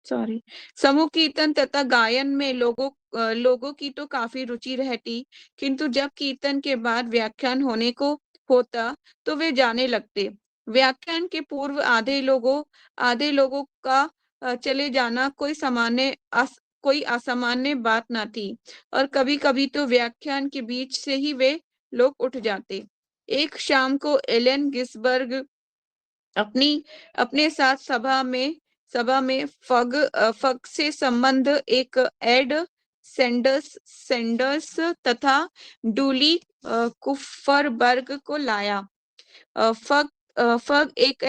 सॉरी। समूह कीर्तन तथा गायन में लोगों की तो काफी रुचि रहती, किंतु जब कीर्तन के बाद व्याख्यान होने को होता तो वे जाने लगते। व्याख्यान के पूर्व आधे लोगों का चले जाना कोई असामान्य बात ना थी, और कभी कभी तो व्याख्यान के बीच से ही वे लोग उठ जाते। एक शाम को एलेन गिसबर्ग अपने साथ सभा में फग से संबंध एक एड सेंडर्स तथा डूली कुफरबर्ग को लाया। फग एक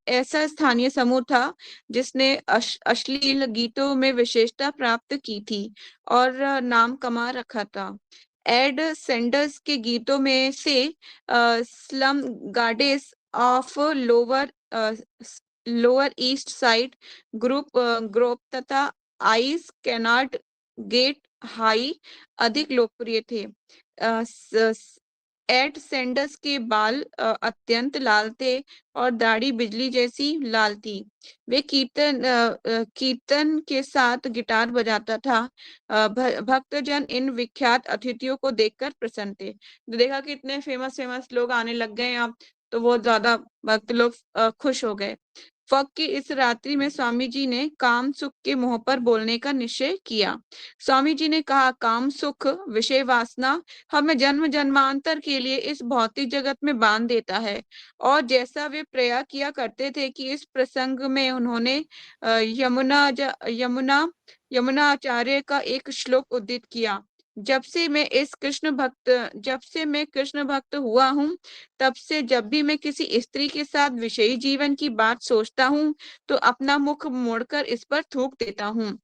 ऐसा स्थानीय समूह था जिसने अश्लील गीतों में विशेषता प्राप्त की थी और नाम कमा रखा था। एड सेंडर्स के गीतों में से slum Gardens of lower lower east side group तथा आइस कैनॉट गेट हाई अधिक लोकप्रिय थे। एड सैंडर्स के बाल अत्यंत लाल थे और दाढ़ी बिजली जैसी लाल थी। वे कीर्तन के साथ गिटार बजाता था। भक्तजन इन विख्यात अतिथियों को देखकर प्रसन्न थे। तो देखा कि इतने फेमस फेमस लोग आने लग गए अब, तो वो ज्यादा भक्त लोग खुश हो गए। फक की इस रात्रि में स्वामी जी ने काम सुख के मुंह पर बोलने का निश्चय किया। स्वामी जी ने कहा, काम सुख विषय वासना हमें जन्म जन्मांतर के लिए इस भौतिक जगत में बांध देता है। और जैसा वे प्रयास किया करते थे कि इस प्रसंग में उन्होंने यमुना आचार्य का एक श्लोक उद्धृत किया, जब से मैं कृष्ण भक्त हुआ हूँ, तब से जब भी मैं किसी स्त्री के साथ विषयी जीवन की बात सोचता हूँ, तो अपना मुख मोड़कर इस पर थूक देता हूँ।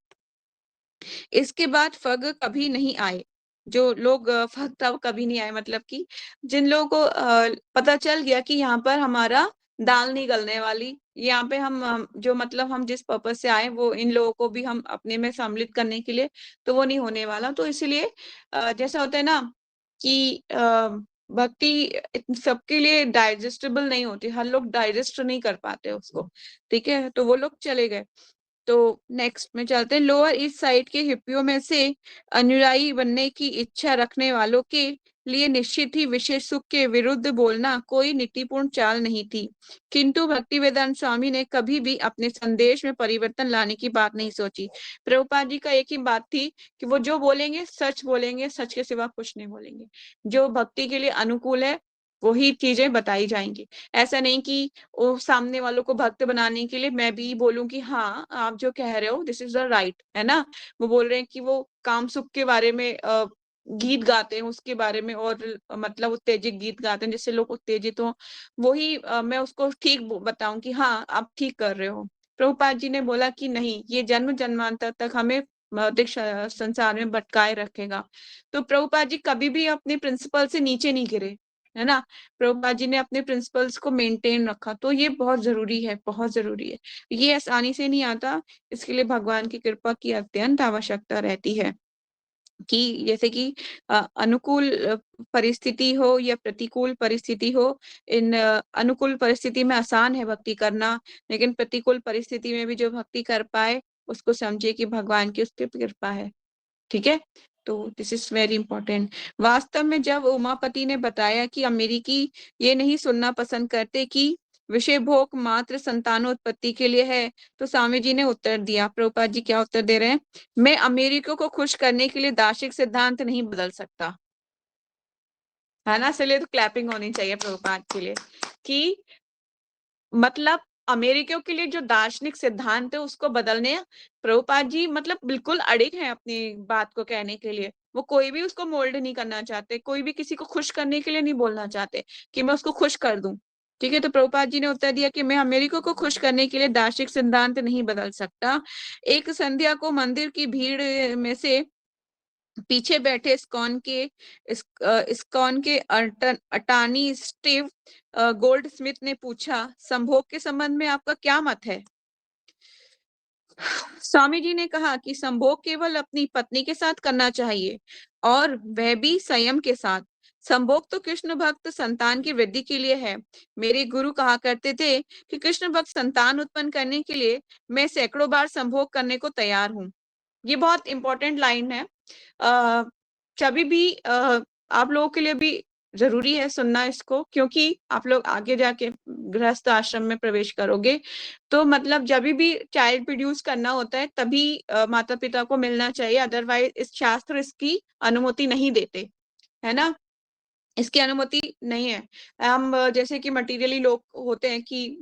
इसके बाद फग कभी नहीं आए। जो लोग फग तब कभी नहीं आए, मतलब कि जिन लोगों को पता चल गया कि यहाँ पर हमारा दाल नहीं गलने वाली, यहाँ पे हम जो मतलब हम जिस पर्पज से आए वो इन लोगों को भी हम अपने में सम्मिलित करने के लिए, तो वो नहीं होने वाला। तो इसलिए जैसा होता है ना कि भक्ति सबके लिए डाइजेस्टेबल नहीं होती, हर लोग डाइजेस्ट नहीं कर पाते उसको, ठीक है, तो वो लोग चले गए। तो नेक्स्ट में चलते हैं। लोअर ईस्ट साइड के हिप्पियों में से अनुयायी बनने की इच्छा रखने वालों के लिए निश्चित ही विशेष सुख के विरुद्ध बोलना कोई नीतिपूर्ण चाल नहीं थी, किंतु भक्तिवेदांत स्वामी ने कभी भी अपने संदेश में परिवर्तन लाने की बात नहीं सोची। प्रभुपाद जी का एक ही बात थी कि वो जो बोलेंगे सच बोलेंगे, सच के सिवा कुछ नहीं बोलेंगे। जो भक्ति के लिए अनुकूल है वही चीजें बताई जाएंगी। ऐसा नहीं कि वो सामने वालों को भक्त बनाने के लिए मैं भी बोलूं कि हाँ आप जो कह रहे हो दिस इज द राइट, है ना। वो बोल रहे हैं कि वो काम सुख के बारे में गीत गाते हैं उसके बारे में, और मतलब उत्तेजित गीत गाते हैं जिससे लोग उत्तेजित हो, वही मैं उसको ठीक बताऊं कि हाँ आप ठीक कर रहे हो। प्रभुपाद जी ने बोला कि नहीं, ये जन्म जन्मांतर तक हमें भौतिक संसार में भटकाए रखेगा। तो प्रभुपाद जी कभी भी अपने प्रिंसिपल से नीचे नहीं गिरे, है ना। प्रभुपाद जी ने अपने प्रिंसिपल्स को मेंटेन रखा, तो ये बहुत जरूरी है, बहुत जरूरी है। ये आसानी से नहीं आता, इसके लिए भगवान की कृपा की अत्यंत आवश्यकता रहती है। कि जैसे कि अनुकूल परिस्थिति हो या प्रतिकूल परिस्थिति हो, इन अनुकूल परिस्थिति में आसान है भक्ति करना, लेकिन प्रतिकूल परिस्थिति में भी जो भक्ति कर पाए उसको समझे कि भगवान की उसकी कृपा है, ठीक है। तो दिस इज वेरी इंपॉर्टेंट। वास्तव में जब उमापति ने बताया कि अमेरिकी ये नहीं सुनना पसंद करते कि विषय भोग मात्र संतानोत्पत्ति के लिए है, तो स्वामी जी ने उत्तर दिया। प्रभुपाद जी क्या उत्तर दे रहे हैं, मैं अमेरिका को खुश करने के लिए दार्शनिक सिद्धांत नहीं बदल सकता, है ना। इसलिए तो क्लैपिंग होनी चाहिए प्रभुपाद के लिए कि मतलब अमेरिकियों के लिए जो दार्शनिक सिद्धांत है उसको बदलने प्रभुपाद जी मतलब बिल्कुल अड़िग हैं अपनी बात को कहने के लिए। वो कोई भी उसको मोल्ड नहीं करना चाहते, कोई भी किसी को खुश करने के लिए नहीं बोलना चाहते कि मैं उसको खुश कर दूं, ठीक है। तो प्रभुपाद जी ने उत्तर दिया कि मैं अमेरिका को खुश करने के लिए दार्शनिक सिद्धांत नहीं बदल सकता। एक संध्या को मंदिर की भीड़ में से पीछे बैठे इस्कॉन के अटानी स्टीव गोल्ड स्मिथ ने पूछा, संभोग के संबंध में आपका क्या मत है। स्वामी जी ने कहा कि संभोग केवल अपनी पत्नी के साथ करना चाहिए, और वह भी संयम के साथ। संभोग तो कृष्ण भक्त संतान की वृद्धि के लिए है। मेरे गुरु कहा करते थे कि कृष्ण भक्त संतान उत्पन्न करने के लिए मैं सैकड़ों बार संभोग करने को तैयार हूँ। ये बहुत इंपॉर्टेंट लाइन है। कभी भी आप लोगों के लिए भी जरूरी है सुनना इसको, क्योंकि आप लोग आगे जाके गृहस्थ आश्रम में प्रवेश करोगे, तो मतलब जब भी चाइल्ड प्रोड्यूस करना होता है तभी माता पिता को मिलना चाहिए, अदरवाइज इस शास्त्र इसकी अनुमति नहीं देते, है ना। इसकी अनुमति नहीं है। हम जैसे कि मटेरियली लोग होते हैं कि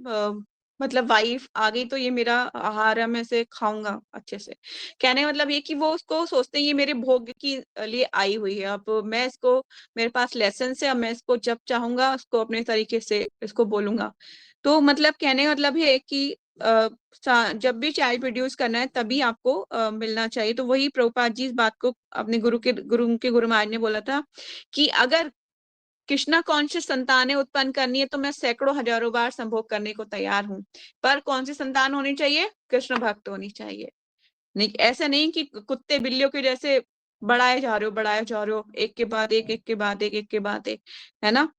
मतलब वाइफ आ गई तो ये मेरा आहार है, मैं इसे खाऊंगा अच्छे से, कहने का मतलब ये कि वो उसको सोचते हैं ये मेरे भोग के लिए आई हुई है, अब मैं इसको, मेरे पास लेसन है, अब मैं इसको जब चाहूंगा उसको अपने तरीके से इसको बोलूंगा। तो मतलब कहने का मतलब है कि जब भी चाइल्ड प्रोड्यूस करना है तभी आपको मिलना चाहिए। तो वही प्रभुपाद जी इस बात को अपने गुरु के गुरु महाराज ने बोला था कि अगर कृष्णा कॉन्शियस संतानें उत्पन्न करनी है तो मैं सैकड़ों हजारों बार संभोग करने को तैयार हूँ, पर कौन सी संतान होनी चाहिए? कृष्ण भक्त होनी चाहिए। नहीं, ऐसा नहीं कि कुत्ते बिल्लियों के जैसे बढ़ाए जा रहे हो, एक के बाद एक, एक के बाद एक, एक के बाद एक, है ना?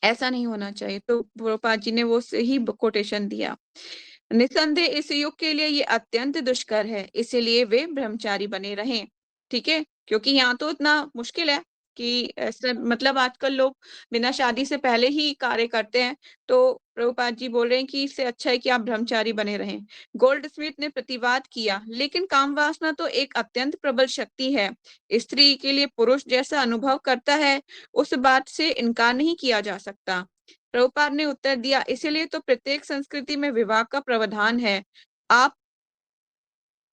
ऐसा नहीं होना चाहिए। तो प्रभुपाद जी ने वो सही कोटेशन दिया। निसंदेह इस युग के लिए ये अत्यंत दुष्कर है, इसीलिए वे ब्रह्मचारी बने रहें। ठीक है, क्योंकि यहाँ तो इतना मुश्किल है कि ऐसा मतलब आजकल लोग बिना शादी से पहले ही कार्य करते हैं। तो प्रभुपाद जी बोल रहे हैं कि इससे अच्छा है कि आप ब्रह्मचारी बने रहें। गोल्ड स्मिथ ने प्रतिवाद किया, लेकिन काम वासना तो एक अत्यंत प्रबल शक्ति है, स्त्री के लिए पुरुष जैसा अनुभव करता है, उस बात से इनकार नहीं किया जा सकता। प्रभुपाद ने उत्तर दिया, इसीलिए तो प्रत्येक संस्कृति में विवाह का प्रावधान है।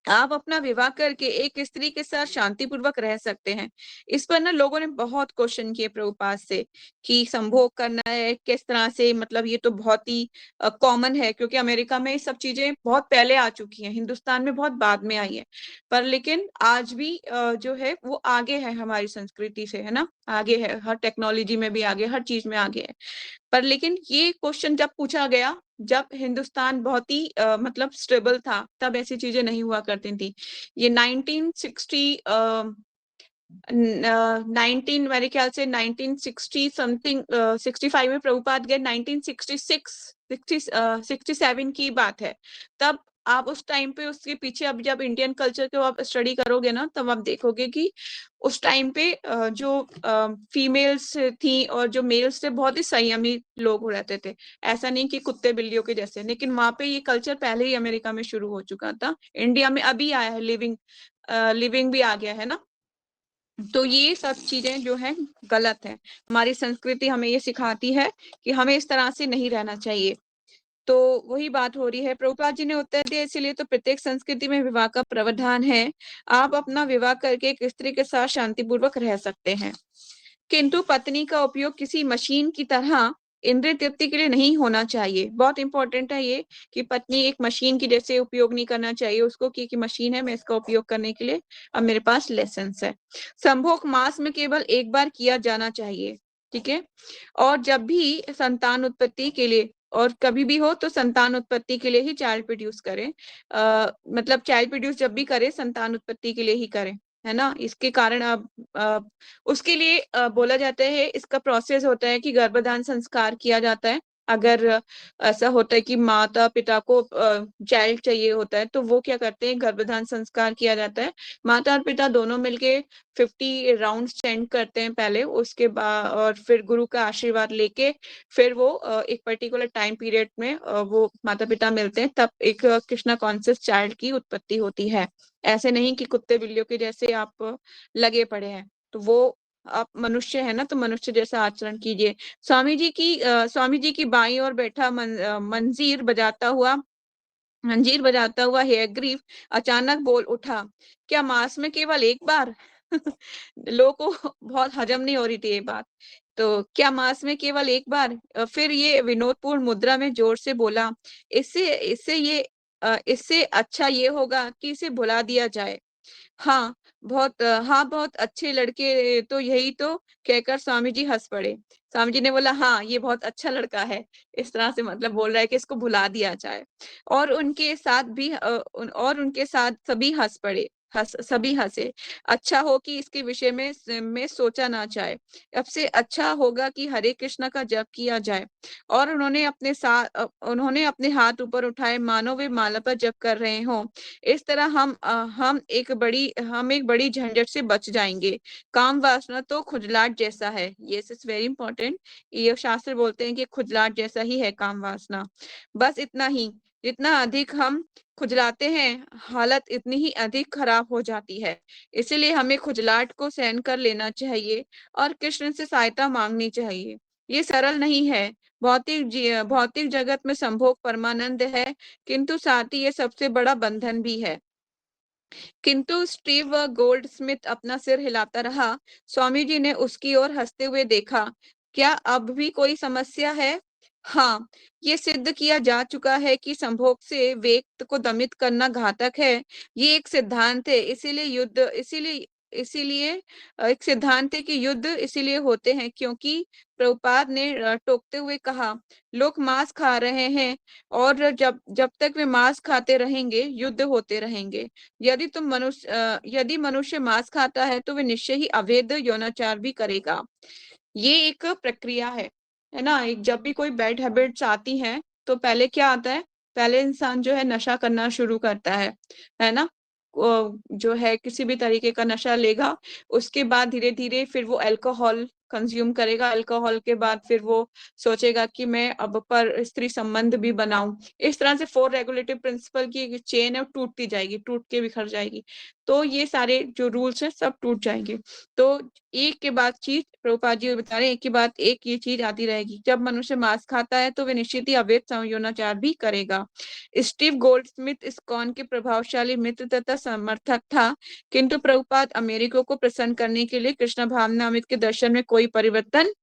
आप अपना विवाह करके एक स्त्री के साथ शांतिपूर्वक रह सकते हैं। इस पर ना लोगों ने बहुत क्वेश्चन किए प्रभुपाद से कि संभोग करना है किस तरह से, मतलब ये तो बहुत ही कॉमन है, क्योंकि अमेरिका में ये सब चीजें बहुत पहले आ चुकी हैं, हिंदुस्तान में बहुत बाद में आई है, पर लेकिन आज भी जो है वो आगे है हमारी संस्कृति से, है ना, आगे है, हर टेक्नोलॉजी में भी आगे, हर चीज में आगे है। पर लेकिन ये क्वेश्चन जब पूछा गया, जब हिंदुस्तान बहुत ही मतलब स्टेबल था, तब ऐसी चीजें नहीं हुआ करती थी। ये 1960 19 मेरे ख्याल से 1960 समथिंग 65 में प्रभुपाद गए, 1966 67 की बात है। तब आप उस टाइम पे उसके पीछे अब जब इंडियन कल्चर को आप स्टडी करोगे ना, तब आप देखोगे कि उस टाइम पे जो फीमेल्स थी और जो मेल्स थे बहुत ही संयमी लोग रहते थे, ऐसा नहीं कि कुत्ते बिल्लियों के जैसे। लेकिन वहां पे ये कल्चर पहले ही अमेरिका में शुरू हो चुका था, इंडिया में अभी आया है, लिविंग भी आ गया है ना। तो ये सब चीजें जो है गलत है, हमारी संस्कृति हमें ये सिखाती है कि हमें इस तरह से नहीं रहना चाहिए। तो वही बात हो रही है। प्रभुपाद जी ने उत्तर दिया, इसीलिए तो प्रत्येक संस्कृति में विवाह का प्रावधान है, आप अपना विवाह करके एक स्त्री के साथ शांतिपूर्वक रह सकते हैं, किंतु पत्नी का उपयोग किसी मशीन की तरह इंद्रिय तृप्ति के लिए नहीं होना चाहिए। बहुत इंपॉर्टेंट है ये कि पत्नी एक मशीन की जैसे उपयोग नहीं करना चाहिए उसको कि मशीन है, मैं इसका उपयोग करने के लिए अब मेरे पास लाइसेंस है। संभोग मास में केवल एक बार किया जाना चाहिए, ठीक है, और जब भी संतान उत्पत्ति के लिए, और कभी भी हो तो संतान उत्पत्ति के लिए ही चाइल्ड प्रोड्यूस करें, मतलब चाइल्ड प्रोड्यूस जब भी करे संतान उत्पत्ति के लिए ही करें, है ना। इसके कारण अब उसके लिए बोला जाता है, इसका प्रोसेस होता है कि गर्भधान संस्कार किया जाता है। अगर ऐसा होता है कि माता पिता को चाइल्ड चाहिए होता है, तो वो क्या करते हैं, गर्भधान संस्कार किया जाता है, माता और पिता दोनों मिलके 50 राउंड सेंड करते हैं पहले, उसके बाद और फिर गुरु का आशीर्वाद लेके फिर वो एक पर्टिकुलर टाइम पीरियड में वो माता पिता मिलते हैं, तब एक कृष्णा कॉन्शियस चाइल्ड की उत्पत्ति होती है। ऐसे नहीं कि कुत्ते बिल्लियों के जैसे आप लगे पड़े हैं। तो वो आप मनुष्य है ना, तो मनुष्य जैसा आचरण कीजिए। स्वामी जी की बाईं ओर बैठा मंजीर बजाता हुआ हेयग्रीव अचानक बोल उठा, क्या मास में केवल एक बार? लोगों को बहुत हजम नहीं हो रही थी ये बात। तो क्या मास में केवल एक बार? फिर ये विनोदपूर्ण मुद्रा में जोर से बोला, इससे इससे अच्छा ये होगा कि इसे भुला दिया जाए। हाँ, बहुत अच्छे लड़के, तो यही तो कहकर स्वामी जी हँस पड़े। स्वामी जी ने बोला, हाँ, ये बहुत अच्छा लड़का है। इस तरह से मतलब बोल रहा है कि इसको भुला दिया जाए। और उनके साथ सभी हँसे। अच्छा हो कि इसके विषय में सोचा ना जाए। अब से अच्छा होगा कि हरे कृष्णा का जप किया जाए। और उन्होंने अपने हाथ ऊपर उठाए मानो वे माला पर जप कर रहे हों। इस तरह हम एक बड़ी झंझट से बच जाएंगे। काम वासना तो खुजलाहट जैसा है, ये इज वेरी इंपॉर्टेंट। ये शास्त्र बोलते हैं कि खुजलाहट जैसा ही है काम वासना। बस इतना ही, जितना अधिक हम खुजलाते हैं, हालत इतनी ही अधिक खराब हो जाती है। इसीलिए हमें खुजलाहट को सहन कर लेना चाहिए और कृष्ण से सहायता मांगनी चाहिए। ये सरल नहीं है। भौतिक जगत में संभोग परमानंद है, किंतु साथ ही ये सबसे बड़ा बंधन भी है। किंतु स्टीव गोल्डस्मिथ अपना सिर हिलाता रहा। स्वामी जी ने उसकी ओर हंसते हुए देखा, क्या अब भी कोई समस्या है? हाँ, ये सिद्ध किया जा चुका है कि संभोग से व्यक्ति को दमित करना घातक है। ये एक सिद्धांत है, इसीलिए इसीलिए एक सिद्धांत है कि युद्ध इसीलिए होते हैं क्योंकि प्रभुपाद ने टोकते हुए कहा, लोग मांस खा रहे हैं और जब जब तक वे मांस खाते रहेंगे युद्ध होते रहेंगे। यदि मनुष्य मांस खाता है तो वे निश्चय ही अवैध यौनाचार भी करेगा। ये एक प्रक्रिया है ना। एक जब भी कोई बैड हैबिट्स आती हैं तो पहले क्या आता है, पहले इंसान जो है नशा करना शुरू करता है ना। जो है किसी भी तरीके का नशा लेगा, उसके बाद धीरे धीरे फिर वो अल्कोहल कंज्यूम करेगा, अल्कोहल के बाद फिर वो सोचेगा कि मैं अब पर स्त्री संबंध भी बनाऊं। इस तरह से 4 रेगुलेटिव प्रिंसिपल की एक चेन है, वो टूटती जाएगी, टूट के बिखर जाएगी। तो ये सारे जो रूल्स हैं सब टूट जाएंगे। तो एक के बाद चीज प्रभुपाद जी बता रहे हैं, एक के बाद एक ये चीज आती रहेगी। जब मनुष्य मांस खाता है तो वे निश्चित ही अवैध यौनाचार भी करेगा। स्टीव गोल्डस्मिथ इस्कॉन के प्रभावशाली मित्र तथा समर्थक था, किंतु प्रभुपाद अमेरिका को प्रसन्न करने के लिए कृष्ण भावनामृत के दर्शन में कोई परिवर्तन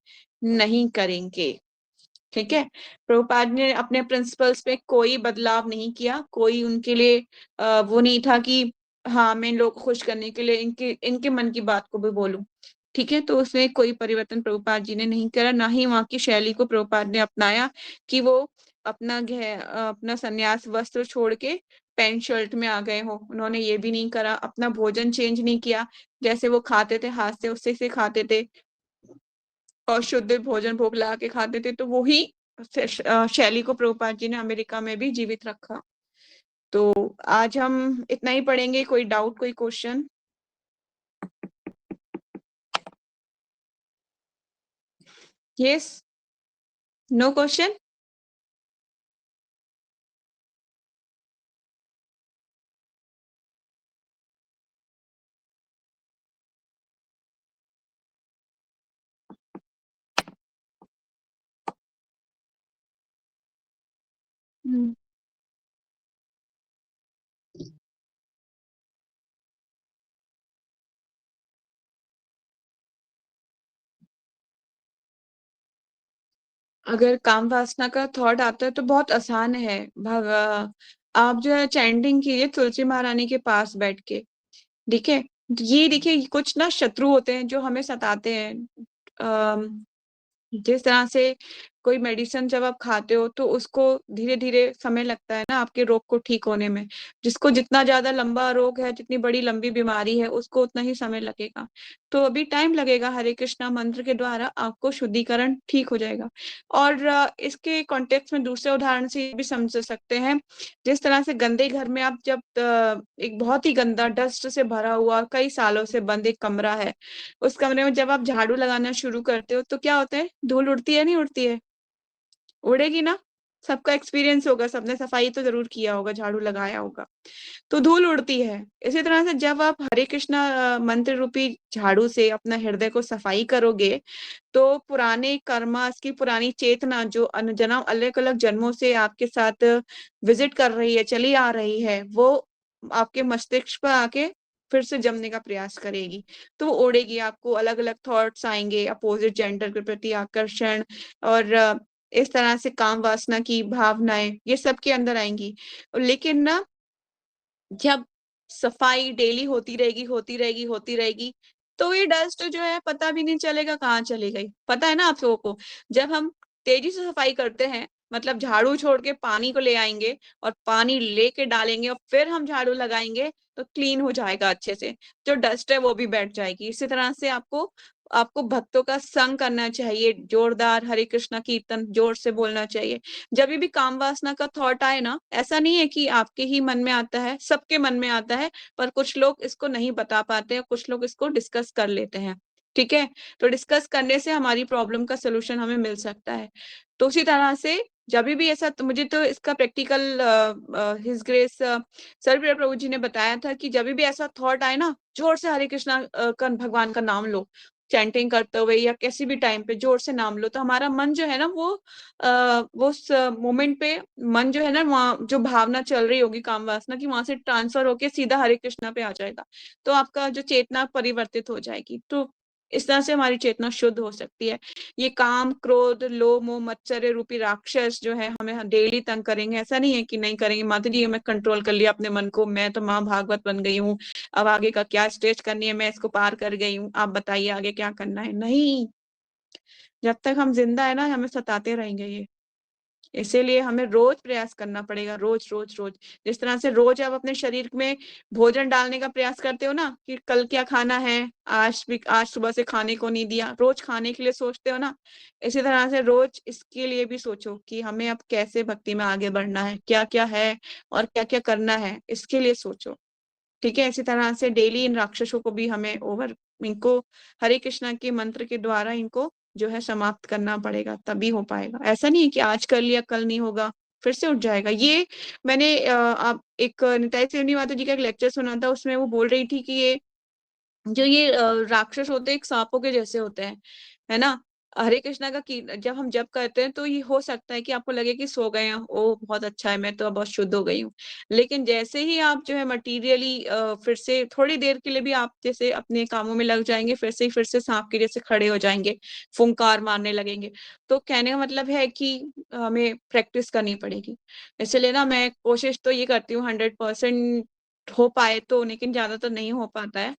नहीं करेंगे। ठीक है, प्रभुपाद ने अपने प्रिंसिपल्स पे कोई बदलाव नहीं किया, कोई उनके लिए वो नहीं था कि हाँ मैं लोग खुश करने के लिए इनके इनके मन की बात को भी बोलूं। ठीक है, तो उसमें कोई परिवर्तन प्रभुपाद जी ने नहीं करा, ना ही वहां की शैली को प्रभुपाद ने अपनाया कि वो अपना संन्यास वस्त्र छोड़ के पैंट शर्ट में आ गए हो। उन्होंने ये भी नहीं करा, अपना भोजन चेंज नहीं किया, जैसे वो खाते थे हाथ से उससे से खाते थे और शुद्ध भोजन भोग लगा के खाते थे, तो वही शैली को प्रभुपाद जी ने अमेरिका में भी जीवित रखा। तो आज हम इतना ही पढ़ेंगे। कोई डाउट, कोई क्वेश्चन? Yes, no question? अगर काम वासना का थॉट आता है तो बहुत आसान है। आप जो है चैंटिंग कीजिए तुलसी महारानी के पास बैठ के। ठीक है, ये देखिए कुछ ना शत्रु होते हैं जो हमें सताते हैं। जिस तरह से कोई मेडिसिन जब आप खाते हो तो उसको धीरे धीरे समय लगता है ना आपके रोग को ठीक होने में। जिसको जितना ज्यादा लंबा रोग है, जितनी बड़ी लंबी बीमारी है, उसको उतना ही समय लगेगा। तो अभी टाइम लगेगा, हरे कृष्णा मंत्र के द्वारा आपको शुद्धिकरण ठीक हो जाएगा। और इसके कॉन्टेक्स्ट में दूसरे उदाहरण से ये भी समझ सकते हैं। जिस तरह से गंदे घर में आप जब एक बहुत ही गंदा डस्ट से भरा हुआ कई सालों से बंद एक कमरा है, उस कमरे में जब आप झाड़ू लगाना शुरू करते हो तो क्या होता है, धूल उड़ती है नहीं उड़ती है? उड़ेगी ना। सबका एक्सपीरियंस होगा, सबने सफाई तो जरूर किया होगा, झाड़ू लगाया होगा, तो धूल उड़ती है। इसी तरह से जब आप हरे कृष्णा मंत्र रूपी झाड़ू से अपना हृदय को सफाई करोगे तो पुराने कर्मास की पुरानी चेतना जो जन्म अलग अलग जन्मों से आपके साथ विजिट कर रही है, चली आ रही है, वो आपके मस्तिष्क पर आके फिर से जमने का प्रयास करेगी। तो वो उड़ेगी, आपको अलग अलग थॉट्स आएंगे, अपोजिट जेंडर के प्रति आकर्षण और इस तरह से काम वासना की भावनाएं ये सब के अंदर आएंगी। लेकिन ना जब सफाई डेली होती रहेगी होती रहेगी होती रहेगी तो ये डस्ट जो है पता भी नहीं चलेगा कहाँ चली गई। पता है ना आप लोगों को, जब हम तेजी से सफाई करते हैं, मतलब झाड़ू छोड़ के पानी को ले आएंगे और पानी लेके डालेंगे और फिर हम झाड़ू लगाएंगे तो क्लीन हो जाएगा अच्छे से, जो डस्ट है वो भी बैठ जाएगी। इसी तरह से आपको आपको भक्तों का संग करना चाहिए, जोरदार हरे कृष्णा कीर्तन जोर से बोलना चाहिए। जब भी काम वासना का थॉट आए ना, ऐसा नहीं है कि आपके ही मन में आता है, सबके मन में आता है, पर कुछ लोग इसको नहीं बता पाते हैं, कुछ लोग इसको डिस्कस कर लेते हैं। ठीक है, तो डिस्कस करने से हमारी प्रॉब्लम का सोल्यूशन हमें मिल सकता है। तो उसी तरह से जब भी ऐसा, तो मुझे तो इसका प्रैक्टिकल हिज ग्रेस सर्वप्रिय प्रभु जी ने बताया था कि जब भी ऐसा थॉट आए ना, जोर से हरे कृष्णा का भगवान का नाम लो, चैंटिंग करते हुए या किसी भी टाइम पे जोर से नाम लो, तो हमारा मन जो है ना वो उस मोमेंट पे मन जो है ना, वहाँ जो भावना चल रही होगी काम वासना की, वहां से ट्रांसफर होके सीधा हरे कृष्णा पे आ जाएगा। तो आपका जो चेतना परिवर्तित हो जाएगी। तो इस तरह से हमारी चेतना शुद्ध हो सकती है। ये काम, क्रोध, लोभ, मोह, मत्सर्य रूपी राक्षस जो है हमें डेली तंग करेंगे। ऐसा नहीं है कि नहीं करेंगे, माता जी मैं कंट्रोल कर लिया अपने मन को, मैं तो माँ भागवत बन गई हूँ, अब आगे का क्या स्टेज करनी है, मैं इसको पार कर गई हूँ, आप बताइए आगे क्या करना है। नहीं, जब तक हम जिंदा है ना हमें सताते रहेंगे ये। इसीलिए हमें रोज प्रयास करना पड़ेगा, रोज रोज रोज। जिस तरह से रोज आप अपने शरीर में भोजन डालने का प्रयास करते हो ना कि कल क्या खाना है, आज सुबह से खाने को नहीं दिया, रोज खाने के लिए सोचते हो ना, इसी तरह से रोज इसके लिए भी सोचो कि हमें अब कैसे भक्ति में आगे बढ़ना है, क्या क्या है और क्या क्या करना है, इसके लिए सोचो। ठीक है, इसी तरह से डेली इन राक्षसों को भी हमें इनको हरे कृष्णा के मंत्र के द्वारा इनको जो है समाप्त करना पड़ेगा, तभी हो पाएगा। ऐसा नहीं है कि आज कर लिया कल नहीं होगा, फिर से उठ जाएगा। ये मैंने आप एक निताई सेवनी माता जी का एक लेक्चर सुना था, उसमें वो बोल रही थी कि ये राक्षस होते हैं एक सांपों के जैसे होते हैं, है ना। हरे कृष्णा का जब हम जप करते हैं तो ये हो सकता है कि आपको लगे कि सो गए हैं, ओ बहुत अच्छा है, मैं तो अब बहुत शुद्ध हो गई हूँ। लेकिन जैसे ही आप जो है मटीरियली फिर से थोड़ी देर के लिए भी आप जैसे अपने कामों में लग जाएंगे, फिर से सांप के जैसे खड़े हो जाएंगे, फुंकार मारने लगेंगे। तो कहने का मतलब है कि हमें प्रैक्टिस करनी पड़ेगी। इसलिए ना मैं कोशिश तो ये करती हूँ 100% हो पाए तो, लेकिन ज्यादातर नहीं हो पाता है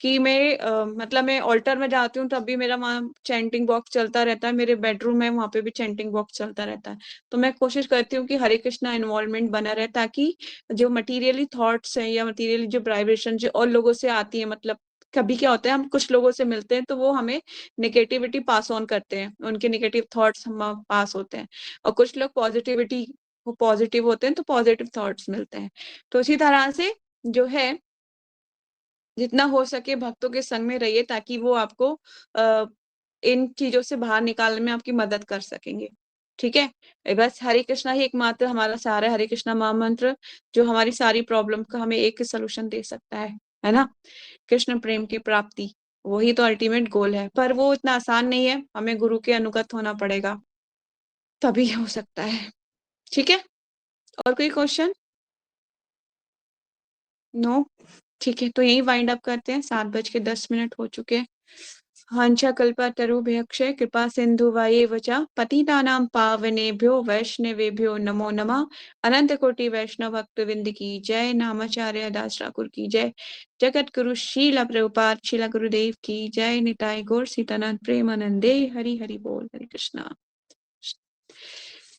कि मैं मतलब मैं ऑल्टर में जाती हूँ तब भी मेरा वहाँ चैंटिंग बॉक्स चलता रहता है, मेरे बेडरूम में वहाँ पे भी चैंटिंग बॉक्स चलता रहता है। तो मैं कोशिश करती हूँ कि हरे कृष्णा इन्वॉल्वमेंट बना रहे, ताकि जो मटीरियली थॉट्स हैं या मटीरियली जो वाइब्रेशन जो और लोगों से आती है, मतलब कभी क्या होता है हम कुछ लोगों से मिलते हैं तो वो हमें नेगेटिविटी पास ऑन करते हैं, उनके नेगेटिव थॉट्स हम पास होते हैं, और कुछ लोग पॉजिटिविटी वो पॉजिटिव होते हैं तो पॉजिटिव थॉट्स मिलते हैं। तो इसी तरह से जो है जितना हो सके भक्तों के संग में रहिए, ताकि वो आपको इन चीजों से बाहर निकालने में आपकी मदद कर सकेंगे। ठीक है, बस हरे कृष्णा ही एकमात्र हमारा सहारा है, हरे कृष्णा महामंत्र जो हमारी सारी प्रॉब्लम का हमें एक सोल्यूशन दे सकता है ना। कृष्ण प्रेम की प्राप्ति वही तो अल्टीमेट गोल है, पर वो इतना आसान नहीं है, हमें गुरु के अनुगत होना पड़ेगा, तभी हो सकता है। ठीक है, और कोई क्वेश्चन? नो? ठीक है, तो यही वाइंड अप करते हैं, 7:10 हो चुके हैं। हंसा कल्पा तरुभ्यक्षय कृपा सिंधु वाये च पतितानां पावनेभ्यो वैष्णवेभ्यो नमो नमः। अनंत कोटि वैष्णव भक्त विंद की जय। नामाचार्य दास ठाकुर की जय। जगत गुरु शीला प्रभुपाद शीला गुरुदेव की जय। निताय गौर सीतानाथ प्रेमानंदे। हरि हरि बोल। हरे कृष्णा।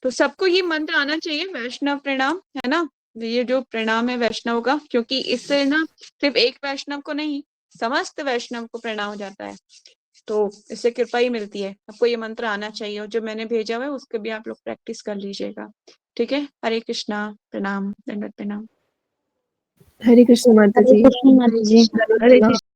तो सबको ये मंत्र आना चाहिए, वैष्णव प्रणाम, है ना। ये जो प्रणाम है वैष्णव का, क्योंकि इससे ना सिर्फ एक वैष्णव को नहीं समस्त वैष्णव को प्रणाम हो जाता है, तो इससे कृपा ही मिलती है। आपको ये मंत्र आना चाहिए, और जो मैंने भेजा हुआ है उसके भी आप लोग प्रैक्टिस कर लीजिएगा। ठीक है, हरे कृष्णा। प्रणाम, दंडवत प्रणाम। हरे कृष्ण माता हरे जी। कृष्ण माता जी। हरे हरे कृष्ण। कृष्ण।